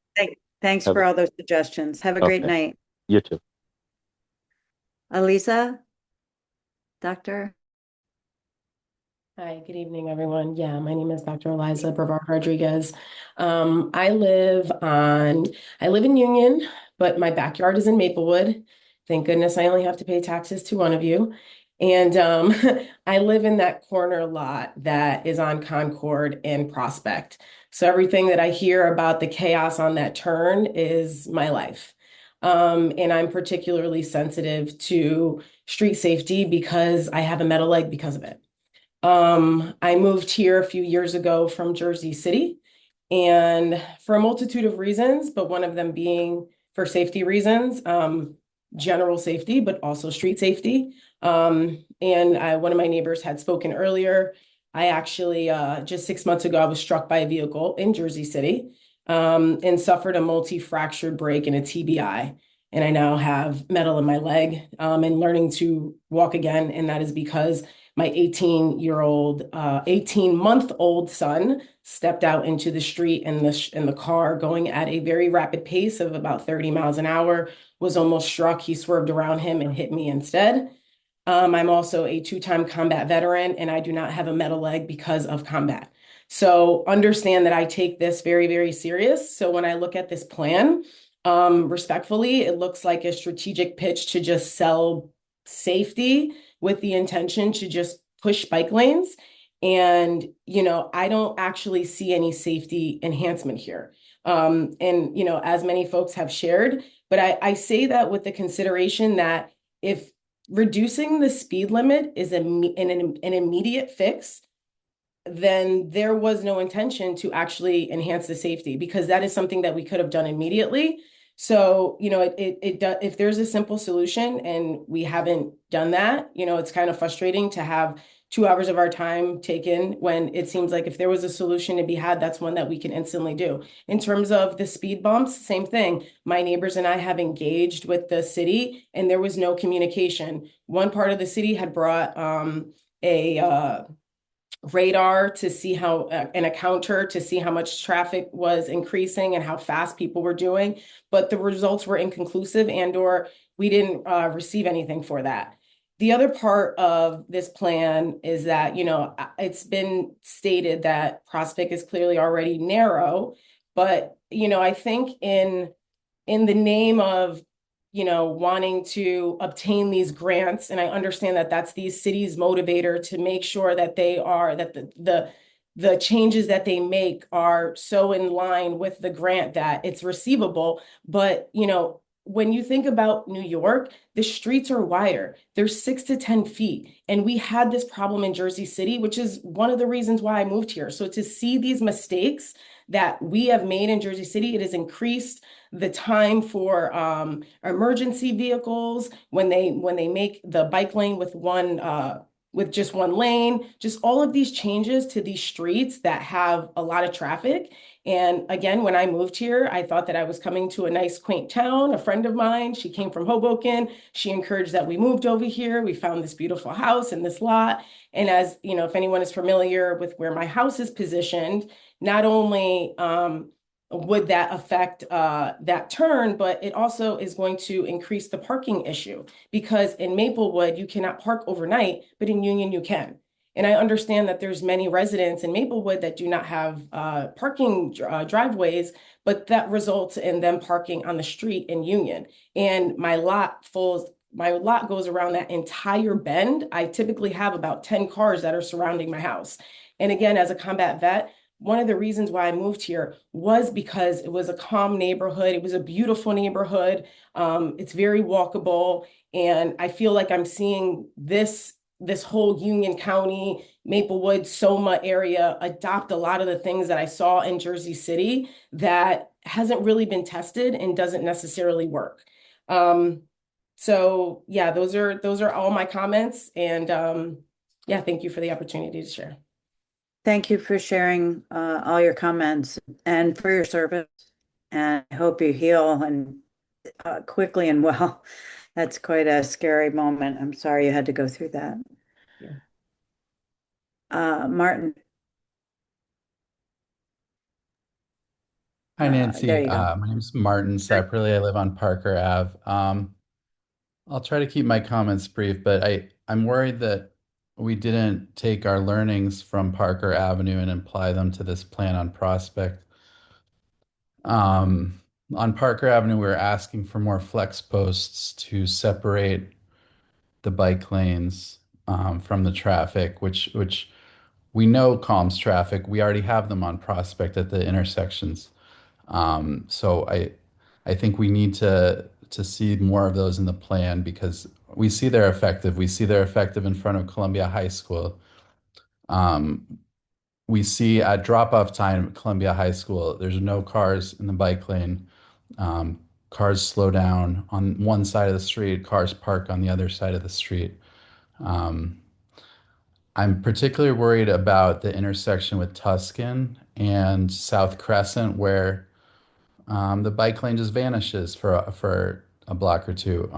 Thanks for all those suggestions. Have a great night. You too. Elisa, Doctor. Hi, good evening, everyone. Yeah, my name is Dr. Eliza Brevard Rodriguez. I live in Union, but my backyard is in Maplewood. Thank goodness I only have to pay taxes to one of you. And I live in that corner lot that is on Concord and Prospect. So everything that I hear about the chaos on that turn is my life. And I'm particularly sensitive to street safety because I have a metal leg because of it. I moved here a few years ago from Jersey City, and for a multitude of reasons, but one of them being for safety reasons, general safety, but also street safety. One of my neighbors had spoken earlier. I actually, just 6 months ago, I was struck by a vehicle in Jersey City, and suffered a multi-fractured break and a TBI. And I now have metal in my leg, and learning to walk again. And that is because my 18-month-old son stepped out into the street in the car going at a very rapid pace of about 30 miles an hour, was almost struck. He swerved around him and hit me instead. I'm also a 2-time combat veteran, and I do not have a metal leg because of combat. So understand that I take this very, very serious. So when I look at this plan, respectfully, it looks like a strategic pitch to just sell safety with the intention to just push bike lanes. And, I don't actually see any safety enhancement here. As many folks have shared, but I say that with the consideration that if reducing the speed limit is an immediate fix, then there was no intention to actually enhance the safety, because that is something that we could have done immediately. So, if there's a simple solution and we haven't done that, it's kind of frustrating to have 2 hours of our time taken when it seems like if there was a solution to be had, that's one that we can instantly do. In terms of the speed bumps, same thing. My neighbors and I have engaged with the city, and there was no communication. One part of the city had brought a radar to see how, and a counter to see how much traffic was increasing and how fast people were doing, but the results were inconclusive, or we didn't receive anything for that. The other part of this plan is that, it's been stated that Prospect is clearly already narrow, but, I think in the name of, wanting to obtain these grants, and I understand that that's these cities' motivator to make sure that the changes that they make are so in line with the grant that it's receivable. But, when you think about New York, the streets are wider. They're 6 to 10 feet. And we had this problem in Jersey City, which is one of the reasons why I moved here. So to see these mistakes that we have made in Jersey City, it has increased the time for emergency vehicles when they make the bike lane with just one lane, just all of these changes to these streets that have a lot of traffic. And again, when I moved here, I thought that I was coming to a nice, quaint town. A friend of mine, she came from Hoboken. She encouraged that we moved over here. We found this beautiful house and this lot. And as if anyone is familiar with where my house is positioned, not only would that affect that turn, but it also is going to increase the parking issue, because in Maplewood, you cannot park overnight, but in Union, you can. And I understand that there's many residents in Maplewood that do not have parking driveways, but that results in them parking on the street in Union. And my lot goes around that entire bend. I typically have about 10 cars that are surrounding my house. And again, as a combat vet, one of the reasons why I moved here was because it was a calm neighborhood. It was a beautiful neighborhood. It's very walkable. And I feel like I'm seeing this whole Union County, Maplewood, Soma area adopt a lot of the things that I saw in Jersey City that hasn't really been tested and doesn't necessarily work. So yeah, those are all my comments. And yeah, thank you for the opportunity to share. Thank you for sharing all your comments and for your service. And I hope you heal and quickly and well. That's quite a scary moment. I'm sorry you had to go through that. Yeah. Martin. Hi, Nancy. There you go. My name is Martin Separately. I live on Parker Ave. I'll try to keep my comments brief, but I'm worried that we didn't take our learnings from Parker Avenue and apply them to this plan on Prospect. On Parker Avenue, we're asking for more flex posts to separate the bike lanes from the traffic, which we know calms traffic. We already have them on Prospect at the intersections. So I think we need to see more of those in the plan because we see they're effective. We see they're effective in front of Columbia High School. We see at drop-off time at Columbia High School, there's no cars in the bike lane. Cars slow down on one side of the street, cars park on the other side of the street. Um, I'm particularly worried about the intersection with Tuscan and South Crescent, where the bike lane just vanishes for a block or two.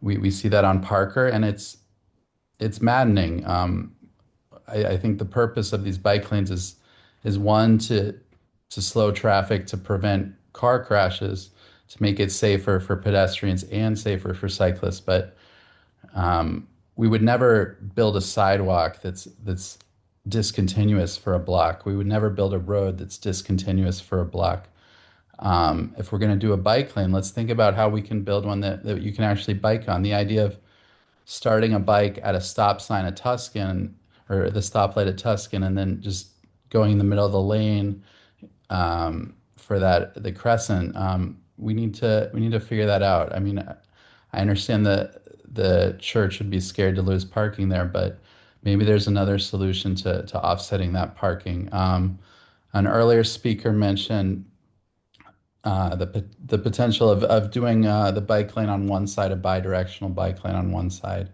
We see that on Parker, and it's maddening. I think the purpose of these bike lanes is one to slow traffic, to prevent car crashes, to make it safer for pedestrians and safer for cyclists. But we would never build a sidewalk that's discontinuous for a block. We would never build a road that's discontinuous for a block. If we're going to do a bike lane, let's think about how we can build one that you can actually bike on. The idea of starting a bike at a stop sign at Tuscan or the stoplight at Tuscan and then just going in the middle of the lane for the crescent. We need to figure that out. I mean, I understand that the church would be scared to lose parking there, but maybe there's another solution to offsetting that parking. An earlier speaker mentioned the potential of doing the bike lane on one side, a bi-directional bike lane on one side.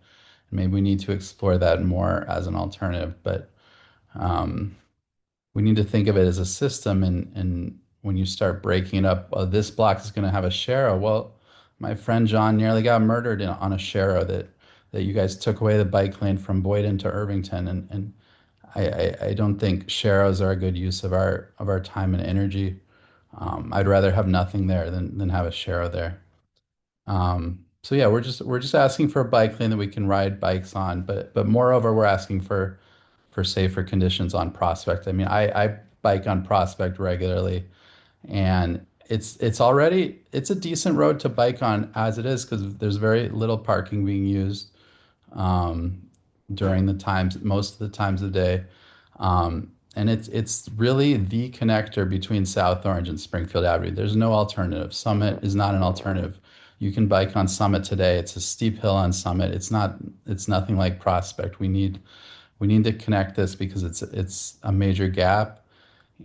Maybe we need to explore that more as an alternative, but um, we need to think of it as a system. And when you start breaking it up, this block is going to have a Shero. Well, my friend John nearly got murdered on a Shero that you guys took away the bike lane from Boyden to Irvington, and I don't think Sheros are a good use of our time and energy. I'd rather have nothing there than have a Shero there. So yeah, we're just asking for a bike lane that we can ride bikes on, but moreover, we're asking for safer conditions on Prospect. I mean, I bike on Prospect regularly, and it's a decent road to bike on as it is because there's very little parking being used um, during most of the times of the day. And it's really the connector between South Orange and Springfield Avenue. There's no alternative. Summit is not an alternative. You can bike on Summit today. It's a steep hill on Summit. It's nothing like Prospect. We need to connect this because it's a major gap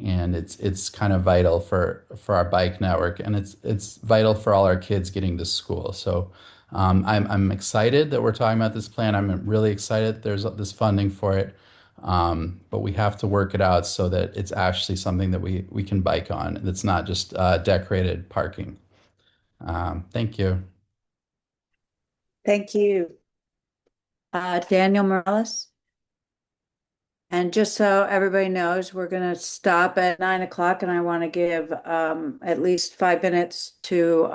and it's kind of vital for our bike network, and it's vital for all our kids getting to school. So I'm excited that we're talking about this plan. I'm really excited there's this funding for it, but we have to work it out so that it's actually something that we can bike on. That's not just decorated parking. Thank you. Thank you. Daniel Morales. And just so everybody knows, we're going to stop at 9 o'clock, and I want to give at least 5 minutes to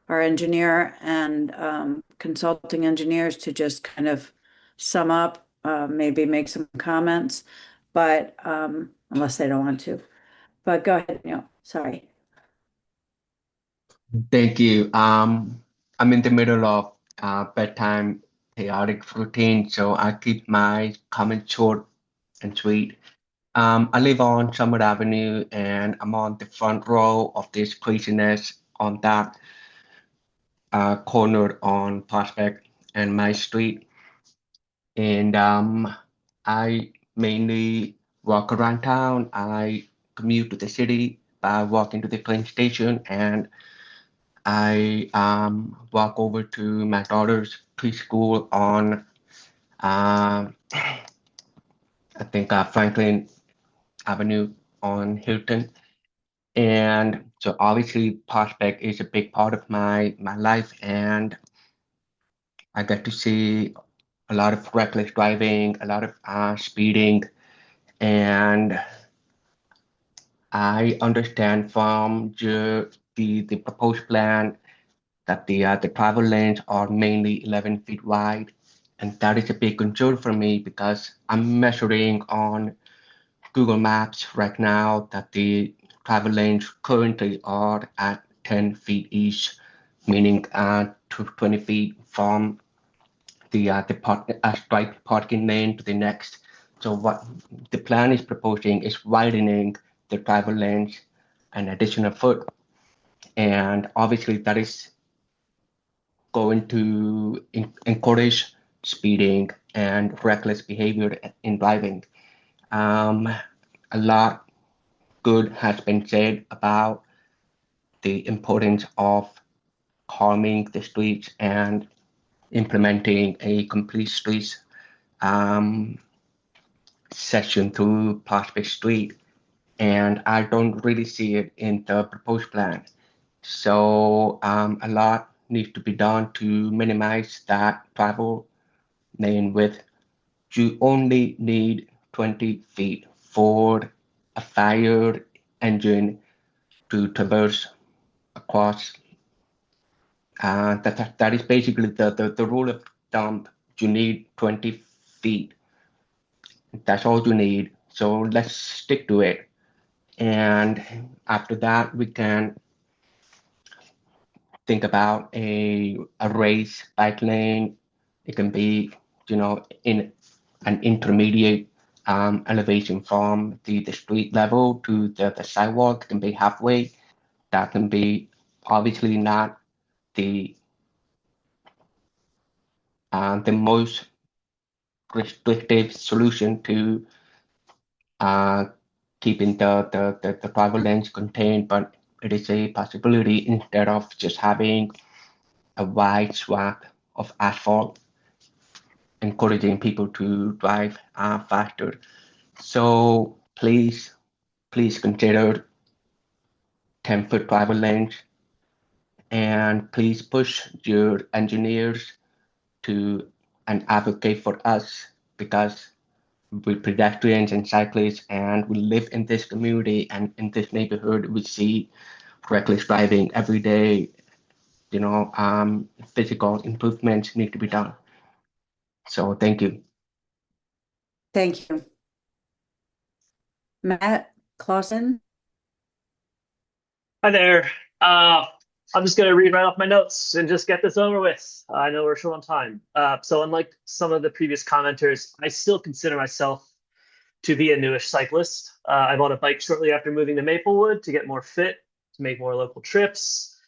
our engineer and consulting engineers to just kind of sum up, maybe make some comments, but unless they don't want to. But go ahead, Neil. Sorry. Thank you. I'm in the middle of bedtime chaotic routine, so I keep my comments short and sweet. I live on Summer Avenue, and I'm on the front row of this craziness on that corner on Prospect and my street. And I mainly walk around town. I commute to the city by walking to the train station, and I walk over to my daughter's preschool on, I think, Franklin Avenue on Hilton. And so obviously Prospect is a big part of my life, and I get to see a lot of reckless driving, a lot of speeding, and I understand from the proposed plan that the travel lanes are mainly 11 feet wide, and that is a big concern for me because I'm measuring on Google Maps right now that the travel lanes currently are at 10 feet each, meaning to 20 feet from the striped parking lane to the next. So what the plan is proposing is widening the travel lanes an additional foot. And obviously that is going to encourage speeding and reckless behavior in driving. A lot good has been said about the importance of calming the streets and implementing a complete streets section through Prospect Street, and I don't really see it in the proposed plan. So a lot needs to be done to minimize that travel lane width. You only need 20 feet for a fire engine to traverse across. That is basically the rule of thumb. You need 20 feet. That's all you need. So let's stick to it. And after that, we can think about a race bike lane. It can be, in an intermediate elevation from the street level to the sidewalk. It can be halfway. That can be obviously not the most restrictive solution to keeping the travel lanes contained, but it is a possibility instead of just having a wide swath of asphalt, encouraging people to drive faster. So please consider 10-foot travel lanes, and please push your engineers to and advocate for us, because we're pedestrians and cyclists, and we live in this community and in this neighborhood. We see reckless driving every day. Physical improvements need to be done. So thank you. Thank you. Matt Clausen. Hi there. I'm just going to read right off my notes and just get this over with. I know we're short on time. So unlike some of the previous commenters, I still consider myself to be a newish cyclist. I bought a bike shortly after moving to Maplewood to get more fit, to make more local trips.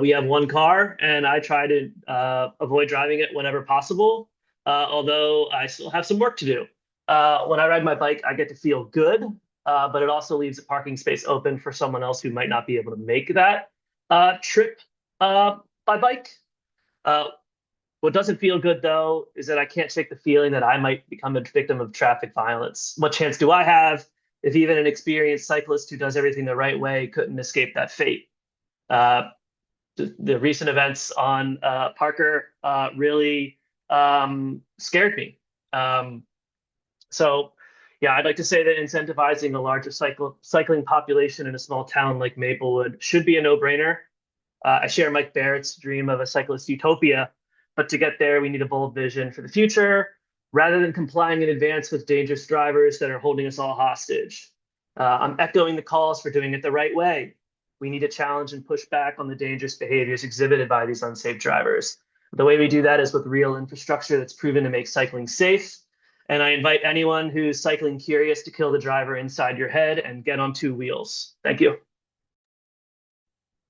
We have one car, and I try to avoid driving it whenever possible, although I still have some work to do. When I ride my bike, I get to feel good, but it also leaves a parking space open for someone else who might not be able to make that trip by bike. What doesn't feel good, though, is that I can't shake the feeling that I might become a victim of traffic violence. What chance do I have if even an experienced cyclist who does everything the right way couldn't escape that fate? The recent events on Parker really scared me. So, yeah, I'd like to say that incentivizing a larger cycling population in a small town like Maplewood should be a no-brainer. I share Mike Barrett's dream of a cyclist utopia, but to get there, we need a bold vision for the future, rather than complying in advance with dangerous drivers that are holding us all hostage. I'm echoing the calls for doing it the right way. We need to challenge and push back on the dangerous behaviors exhibited by these unsafe drivers. The way we do that is with real infrastructure that's proven to make cycling safe. And I invite anyone who's cycling curious to kill the driver inside your head and get on two wheels. Thank you.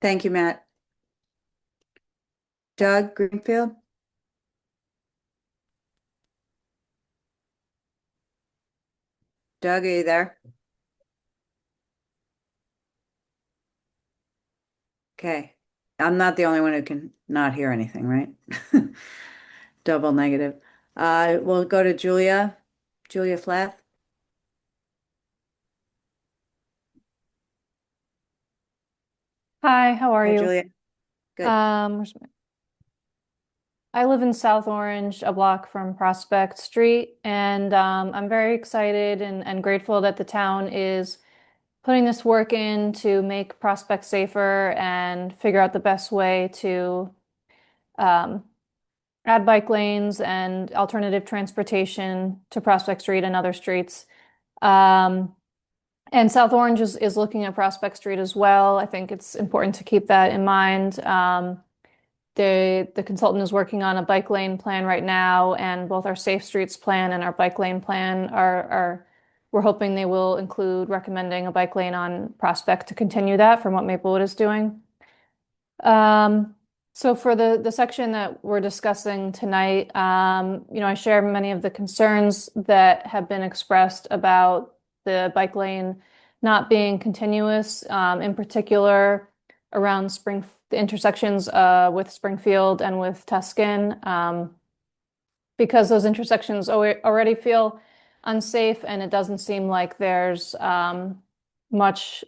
Thank you, Matt. Doug Greenfield. Doug, are you there? Okay. I'm not the only one who can not hear anything, right? Double negative. We'll go to Julia Flath. Hi, how are Hi, you? Julia. Good. I live in South Orange, a block from Prospect Street, and I'm very excited and grateful that the town is putting this work in to make Prospect safer and figure out the best way to add bike lanes and alternative transportation to Prospect Street and other streets. And South Orange is looking at Prospect Street as well. I think it's important to keep that in mind. The consultant is working on a bike lane plan right now, and both our Safe Streets plan and our bike lane plan are we're hoping they will include recommending a bike lane on Prospect to continue that from what Maplewood is doing. So for the section that we're discussing tonight, I share many of the concerns that have been expressed about the bike lane not being continuous, in particular around the intersections with Springfield and with Tuscan, because those intersections already feel unsafe, and it doesn't seem like there's much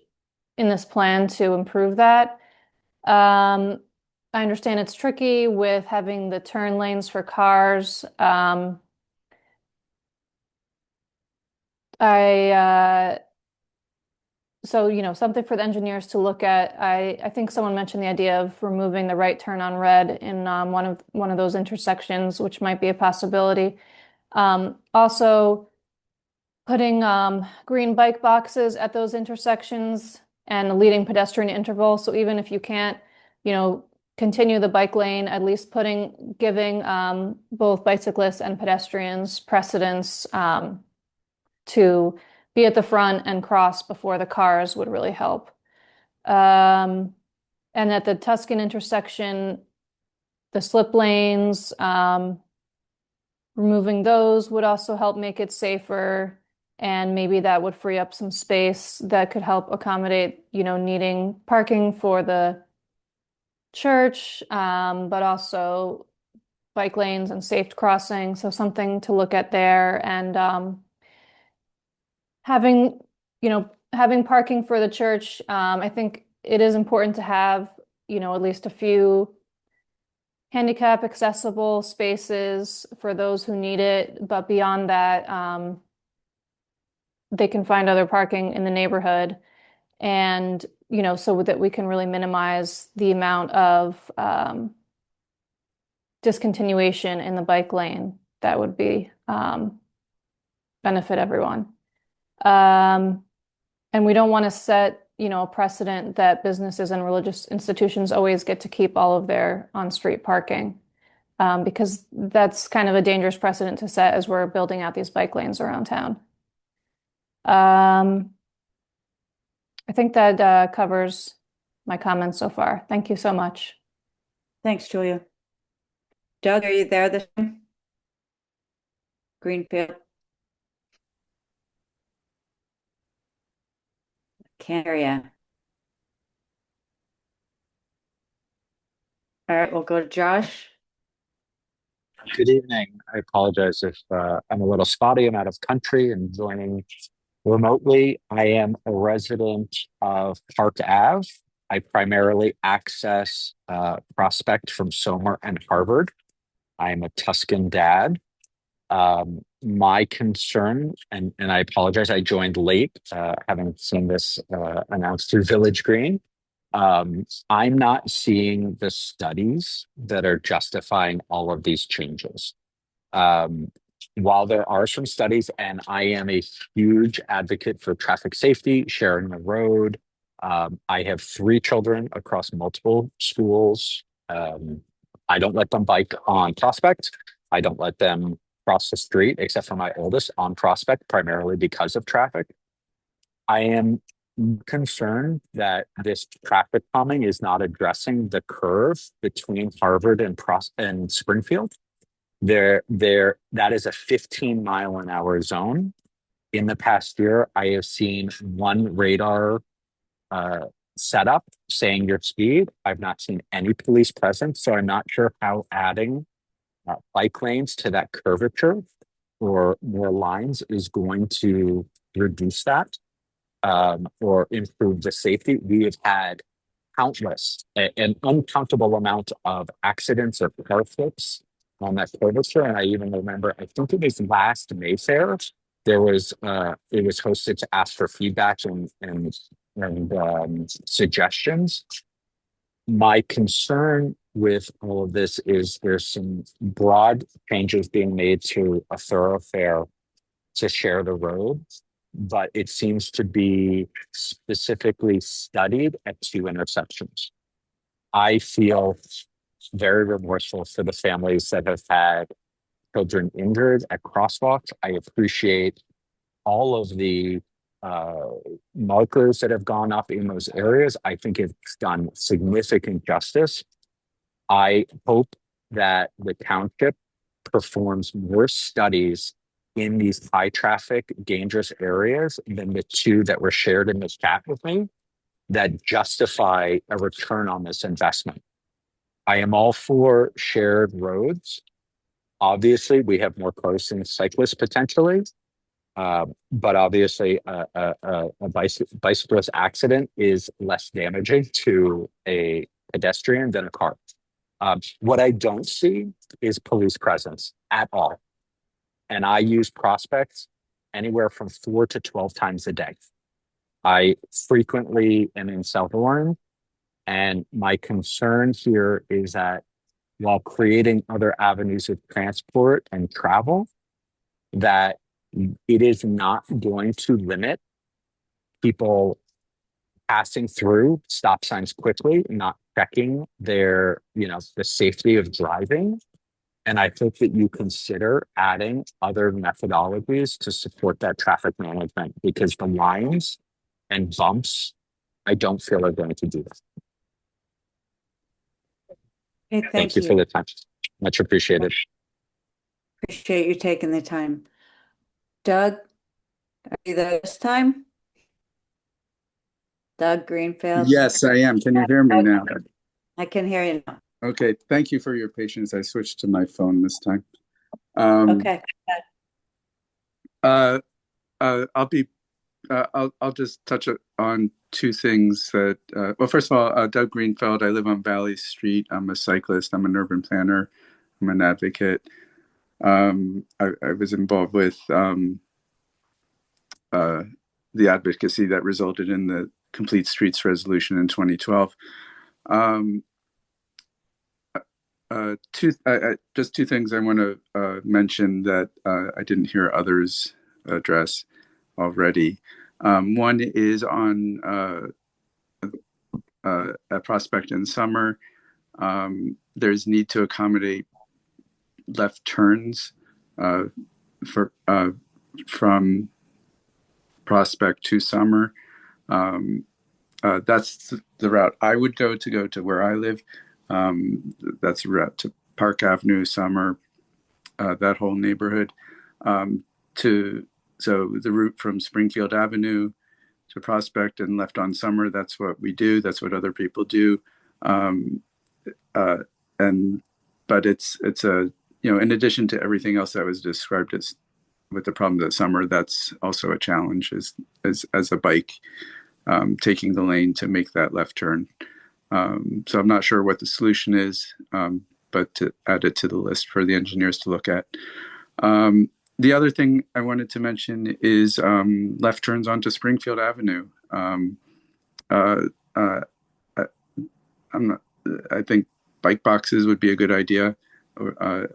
in this plan to improve that. I understand it's tricky with having the turn lanes for cars. So, something for the engineers to look at. I think someone mentioned the idea of removing the right turn on red in one of those intersections, which might be a possibility. Also, putting green bike boxes at those intersections and a leading pedestrian interval. So even if you can't, continue the bike lane, at least giving both bicyclists and pedestrians precedence to be at the front and cross before the cars would really help. And at the Tuscan intersection, the slip lanes, removing those would also help make it safer, and maybe that would free up some space that could help accommodate, needing parking for the church, but also bike lanes and safe crossing. So something to look at there, and having parking for the church. I think it is important to have, at least a few handicap accessible spaces for those who need it. But beyond that, they can find other parking in the neighborhood, and, so that we can really minimize the amount of discontinuation in the bike lane. That would be benefit everyone. And we don't want to set, a precedent that businesses and religious institutions always get to keep all of their on-street parking, because that's kind of a dangerous precedent to set as we're building out these bike lanes around town. I think that covers my comments so far. Thank you so much. Thanks, Julia. Doug, are you there this time? Greenfield. Can't hear you. All right, we'll go to Josh. Good evening. I apologize if I'm a little spotty. I'm out of country and joining remotely. I am a resident of Park Ave. I primarily access Prospect from Somer and Harvard. I am a Tuscan dad. My concern, and I apologize, I joined late, having seen this announced through Village Green. I'm not seeing the studies that are justifying all of these changes. While there are some studies, and I am a huge advocate for traffic safety, sharing the road. I have 3 children across multiple schools. I don't let them bike on Prospect. I don't let them cross the street, except for my oldest, on Prospect, primarily because of traffic. I am concerned that this traffic calming is not addressing the curve between Harvard and Springfield. That is a 15-mile-an-hour zone. In the past year, I have seen 1 radar setup saying your speed. I've not seen any police presence, so I'm not sure how adding bike lanes to that curvature or more lines is going to reduce that or improve the safety. We have had an uncountable amount of accidents or car flips on that curvature. And I even remember, I think it was last Mayfair, it was hosted to ask for feedback and suggestions. My concern with all of this is there's some broad changes being made to a thoroughfare to share the road. but it seems to be specifically studied at 2 intersections. I feel very remorseful for the families that have had children injured at crosswalks. I appreciate all of the markers that have gone up in those areas. I think it's done significant justice. I hope that the township performs more studies in these high traffic, dangerous areas than the 2 that were shared in this chat with me that justify a return on this investment. I am all for shared roads. Obviously, we have more cars and cyclists potentially, but obviously a bicyclist accident is less damaging to a pedestrian than a car. What I don't see is police presence at all. And I use Prospects anywhere from 4 to 12 times a day. I frequently am in South Orange, and my concern here is that while creating other avenues of transport and travel, that it is not going to limit people passing through stop signs quickly, not checking their, the safety of driving. And I hope that you consider adding other methodologies to support that traffic management, because the lines and bumps, I don't feel are going to do that. Okay, Thank you for the time. Much appreciated. Appreciate you taking the time. Doug, are you there this time? Doug Greenfield? Yes, I am. Can you hear me now? I can hear you now. Okay, thank you for your patience. I switched to my phone this time. Okay. I'll just touch on 2 things that, well, first of all, Doug Greenfield, I live on Valley Street. I'm a cyclist. I'm an urban planner. I'm an advocate. I was involved with the advocacy that resulted in the Complete Streets resolution in 2012. Just 2 things I want to mention that I didn't hear others address already. One is on a Prospect in Summer. There's need to accommodate left turns from Prospect to Summer. That's the route I would go to where I live. That's a route to Park Avenue, Summer, that whole neighborhood. So the route from Springfield Avenue to Prospect and left on Summer, that's what we do. That's what other people do. But it's a, in addition to everything else that was described as with the problem that Summer, that's also a challenge as a bike, taking the lane to make that left turn. So I'm not sure what the solution is, but to add it to the list for the engineers to look at. The other thing I wanted to mention is left turns onto Springfield Avenue. I think bike boxes would be a good idea. I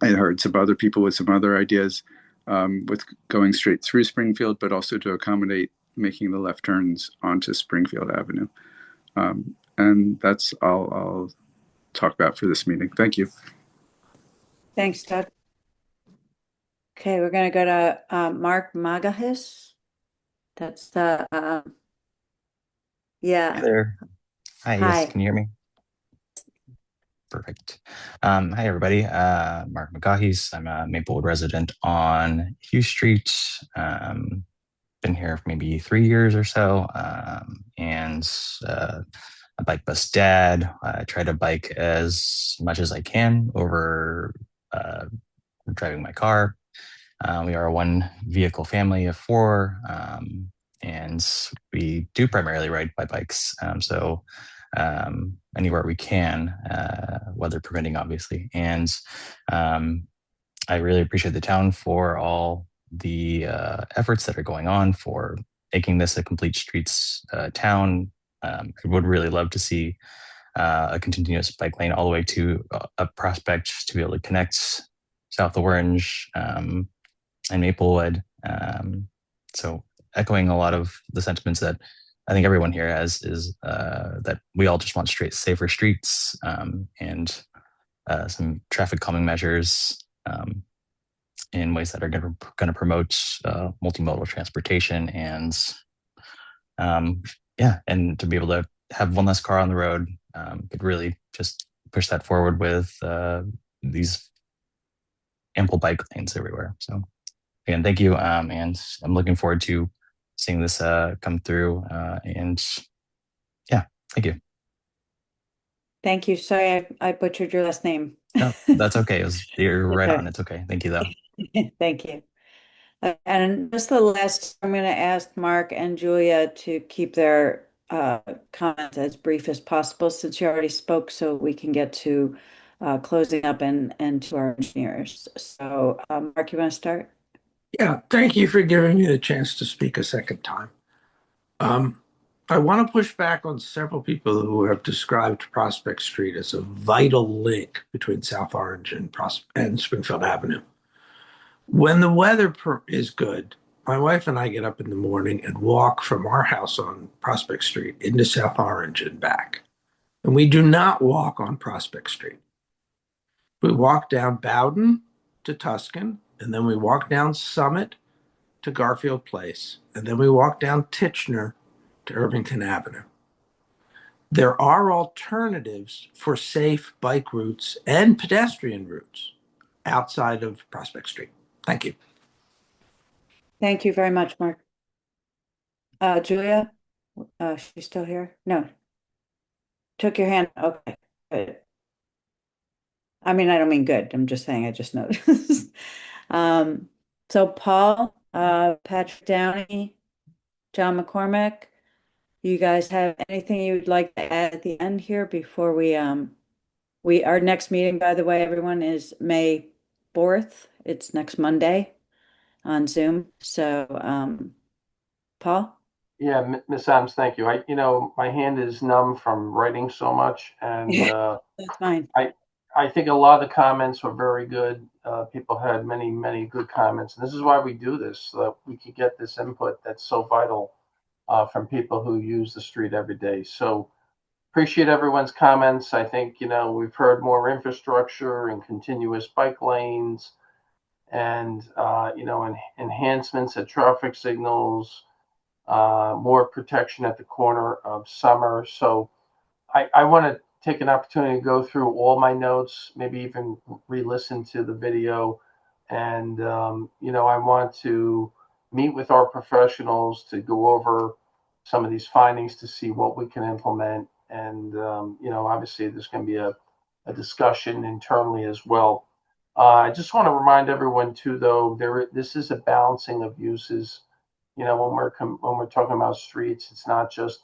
heard some other people with some other ideas with going straight through Springfield, but also to accommodate making the left turns onto Springfield Avenue. And that's all I'll talk about for this meeting. Thank you. Thanks, Doug. Okay, we're going to go to Mark Magahis. That's the, yeah. Hi there. Hi, Hi. yes, can you hear me? Perfect. Hi, everybody. Mark McGahis. I'm a Maplewood resident on Hughes Street. Been here for maybe 3 years or so, and a bike bus dad. I try to bike as much as I can over driving my car. We are a 1 vehicle family of 4, and we do primarily ride by bikes. So anywhere we can, weather permitting, obviously. And I really appreciate the town for all the efforts that are going on for making this a complete streets town. I would really love to see a continuous bike lane all the way to a Prospect to be able to connect South Orange and Maplewood. So echoing a lot of the sentiments that I think everyone here has is that we all just want safer streets, and some traffic calming measures in ways that are going to promote multimodal transportation, and and to be able to have one less car on the road could really just push that forward with these ample bike lanes everywhere. So again, thank you, and I'm looking forward to seeing this come through. And yeah, thank you. Thank you. Sorry, I butchered your last name. No, that's okay. You're right Okay. on. It's okay. Thank you, though. Thank you. And just the last, I'm going to ask Mark and Julia to keep their comments as brief as possible, since you already spoke, so we can get to closing up and to our engineers. So, Mark, you want to start? Yeah, thank you for giving me the chance to speak a second time. I want to push back on several people who have described Prospect Street as a vital link between South Orange and Springfield Avenue. When the weather is good, my wife and I get up in the morning and walk from our house on Prospect Street into South Orange and back. And we do not walk on Prospect Street. We walk down Bowden to Tuscan, and then we walk down Summit to Garfield Place, and then we walk down Titchener to Irvington Avenue. There are alternatives for safe bike routes and pedestrian routes outside of Prospect Street. Thank you. Thank you very much, Mark. Julia, she's still here? No. Took your hand. Okay, good. I mean, I don't mean good. I'm just saying, I just noticed. So Paul, Patrick Downey, John McCormick, you guys have anything you'd like to add at the end here before our next meeting, by the way, everyone, is May 4th. It's next Monday on Zoom. So, Paul? Yeah, Miss Adams, thank you. My hand is numb from writing so much, and That's fine. I think a lot of the comments were very good. People had many, many good comments. And this is why we do this, so that we could get this input that's so vital from people who use the street every day. So appreciate everyone's comments. I think, we've heard more infrastructure and continuous bike lanes and, enhancements at traffic signals, more protection at the corner of Summer. So I want to take an opportunity to go through all my notes, maybe even re-listen to the video. And, I want to meet with our professionals to go over some of these findings to see what we can implement. And, obviously there's going to be a discussion internally as well. I just want to remind everyone too, though, this is a balancing of uses. When we're talking about streets, it's not just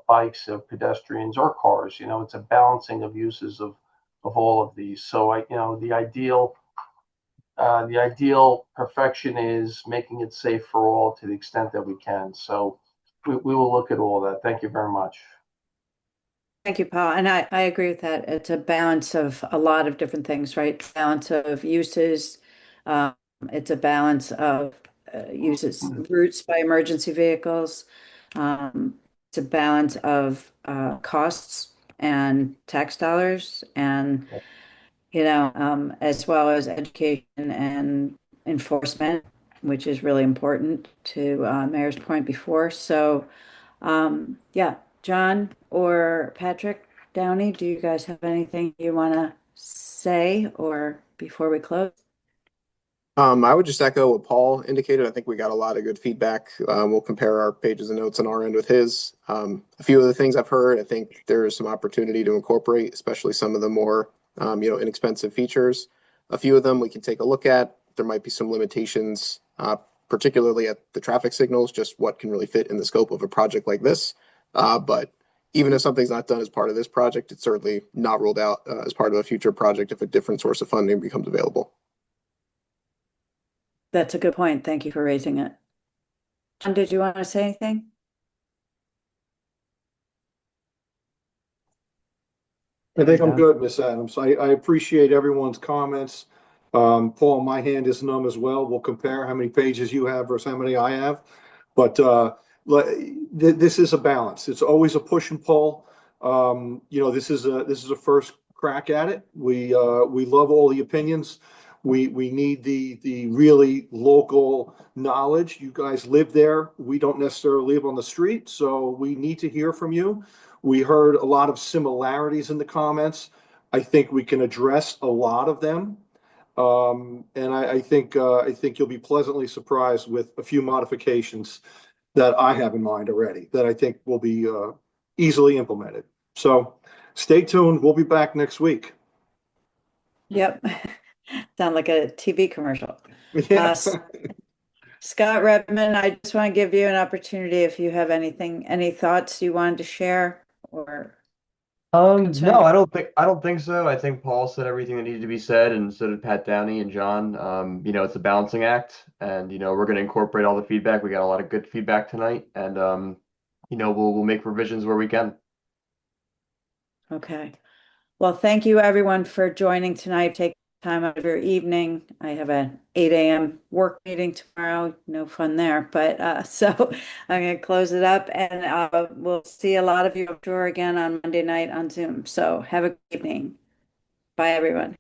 bikes or pedestrians or cars. It's a balancing of uses of all of these. So the ideal perfection is making it safe for all to the extent that we can. So we will look at all that. Thank you very much. Thank you, Paul. And I agree with that. It's a balance of a lot of different things, right? Balance of uses. It's a balance of uses, routes by emergency vehicles. It's a balance of costs and tax dollars, and as well as education and enforcement, which is really important to Mayor's point before. So, yeah, John or Patrick Downey, do you guys have anything you want to say or before we close? I would just echo what Paul indicated. I think we got a lot of good feedback. We'll compare our pages and notes on our end with his. A few of the things I've heard, I think there is some opportunity to incorporate, especially some of the more, inexpensive features. A few of them we can take a look at. There might be some limitations, particularly at the traffic signals, just what can really fit in the scope of a project like this. But even if something's not done as part of this project, it's certainly not ruled out as part of a future project if a different source of funding becomes available. That's a good point. Thank you for raising it. John, did you want to say anything? I think I'm good, Miss Adams. I appreciate everyone's comments. Paul, my hand is numb as well. We'll compare how many pages you have versus how many I have. But this is a balance. It's always a push and pull. This is a first crack at it. We love all the opinions. We need the really local knowledge. You guys live there. We don't necessarily live on the street, so we need to hear from you. We heard a lot of similarities in the comments. I think we can address a lot of them. And I think you'll be pleasantly surprised with a few modifications that I have in mind already that I think will be easily implemented. So stay tuned. We'll be back next week. Yep. Sound like a TV commercial. Yeah. Scott Redmond, I just want to give you an opportunity if you have any thoughts you wanted to share or No, I don't think so. I think Paul said everything that needed to be said, and so did Pat Downey and John. It's a balancing act, and we're going to incorporate all the feedback. We got a lot of good feedback tonight, and we'll make revisions where we can. Okay. Well, thank you everyone for joining tonight. Take time out of your evening. I have an 8 a.m. work meeting tomorrow. No fun there, but so I'm going to close it up, and we'll see a lot of you, I'm sure, again on Monday night on Zoom. So have a good evening. Bye, everyone.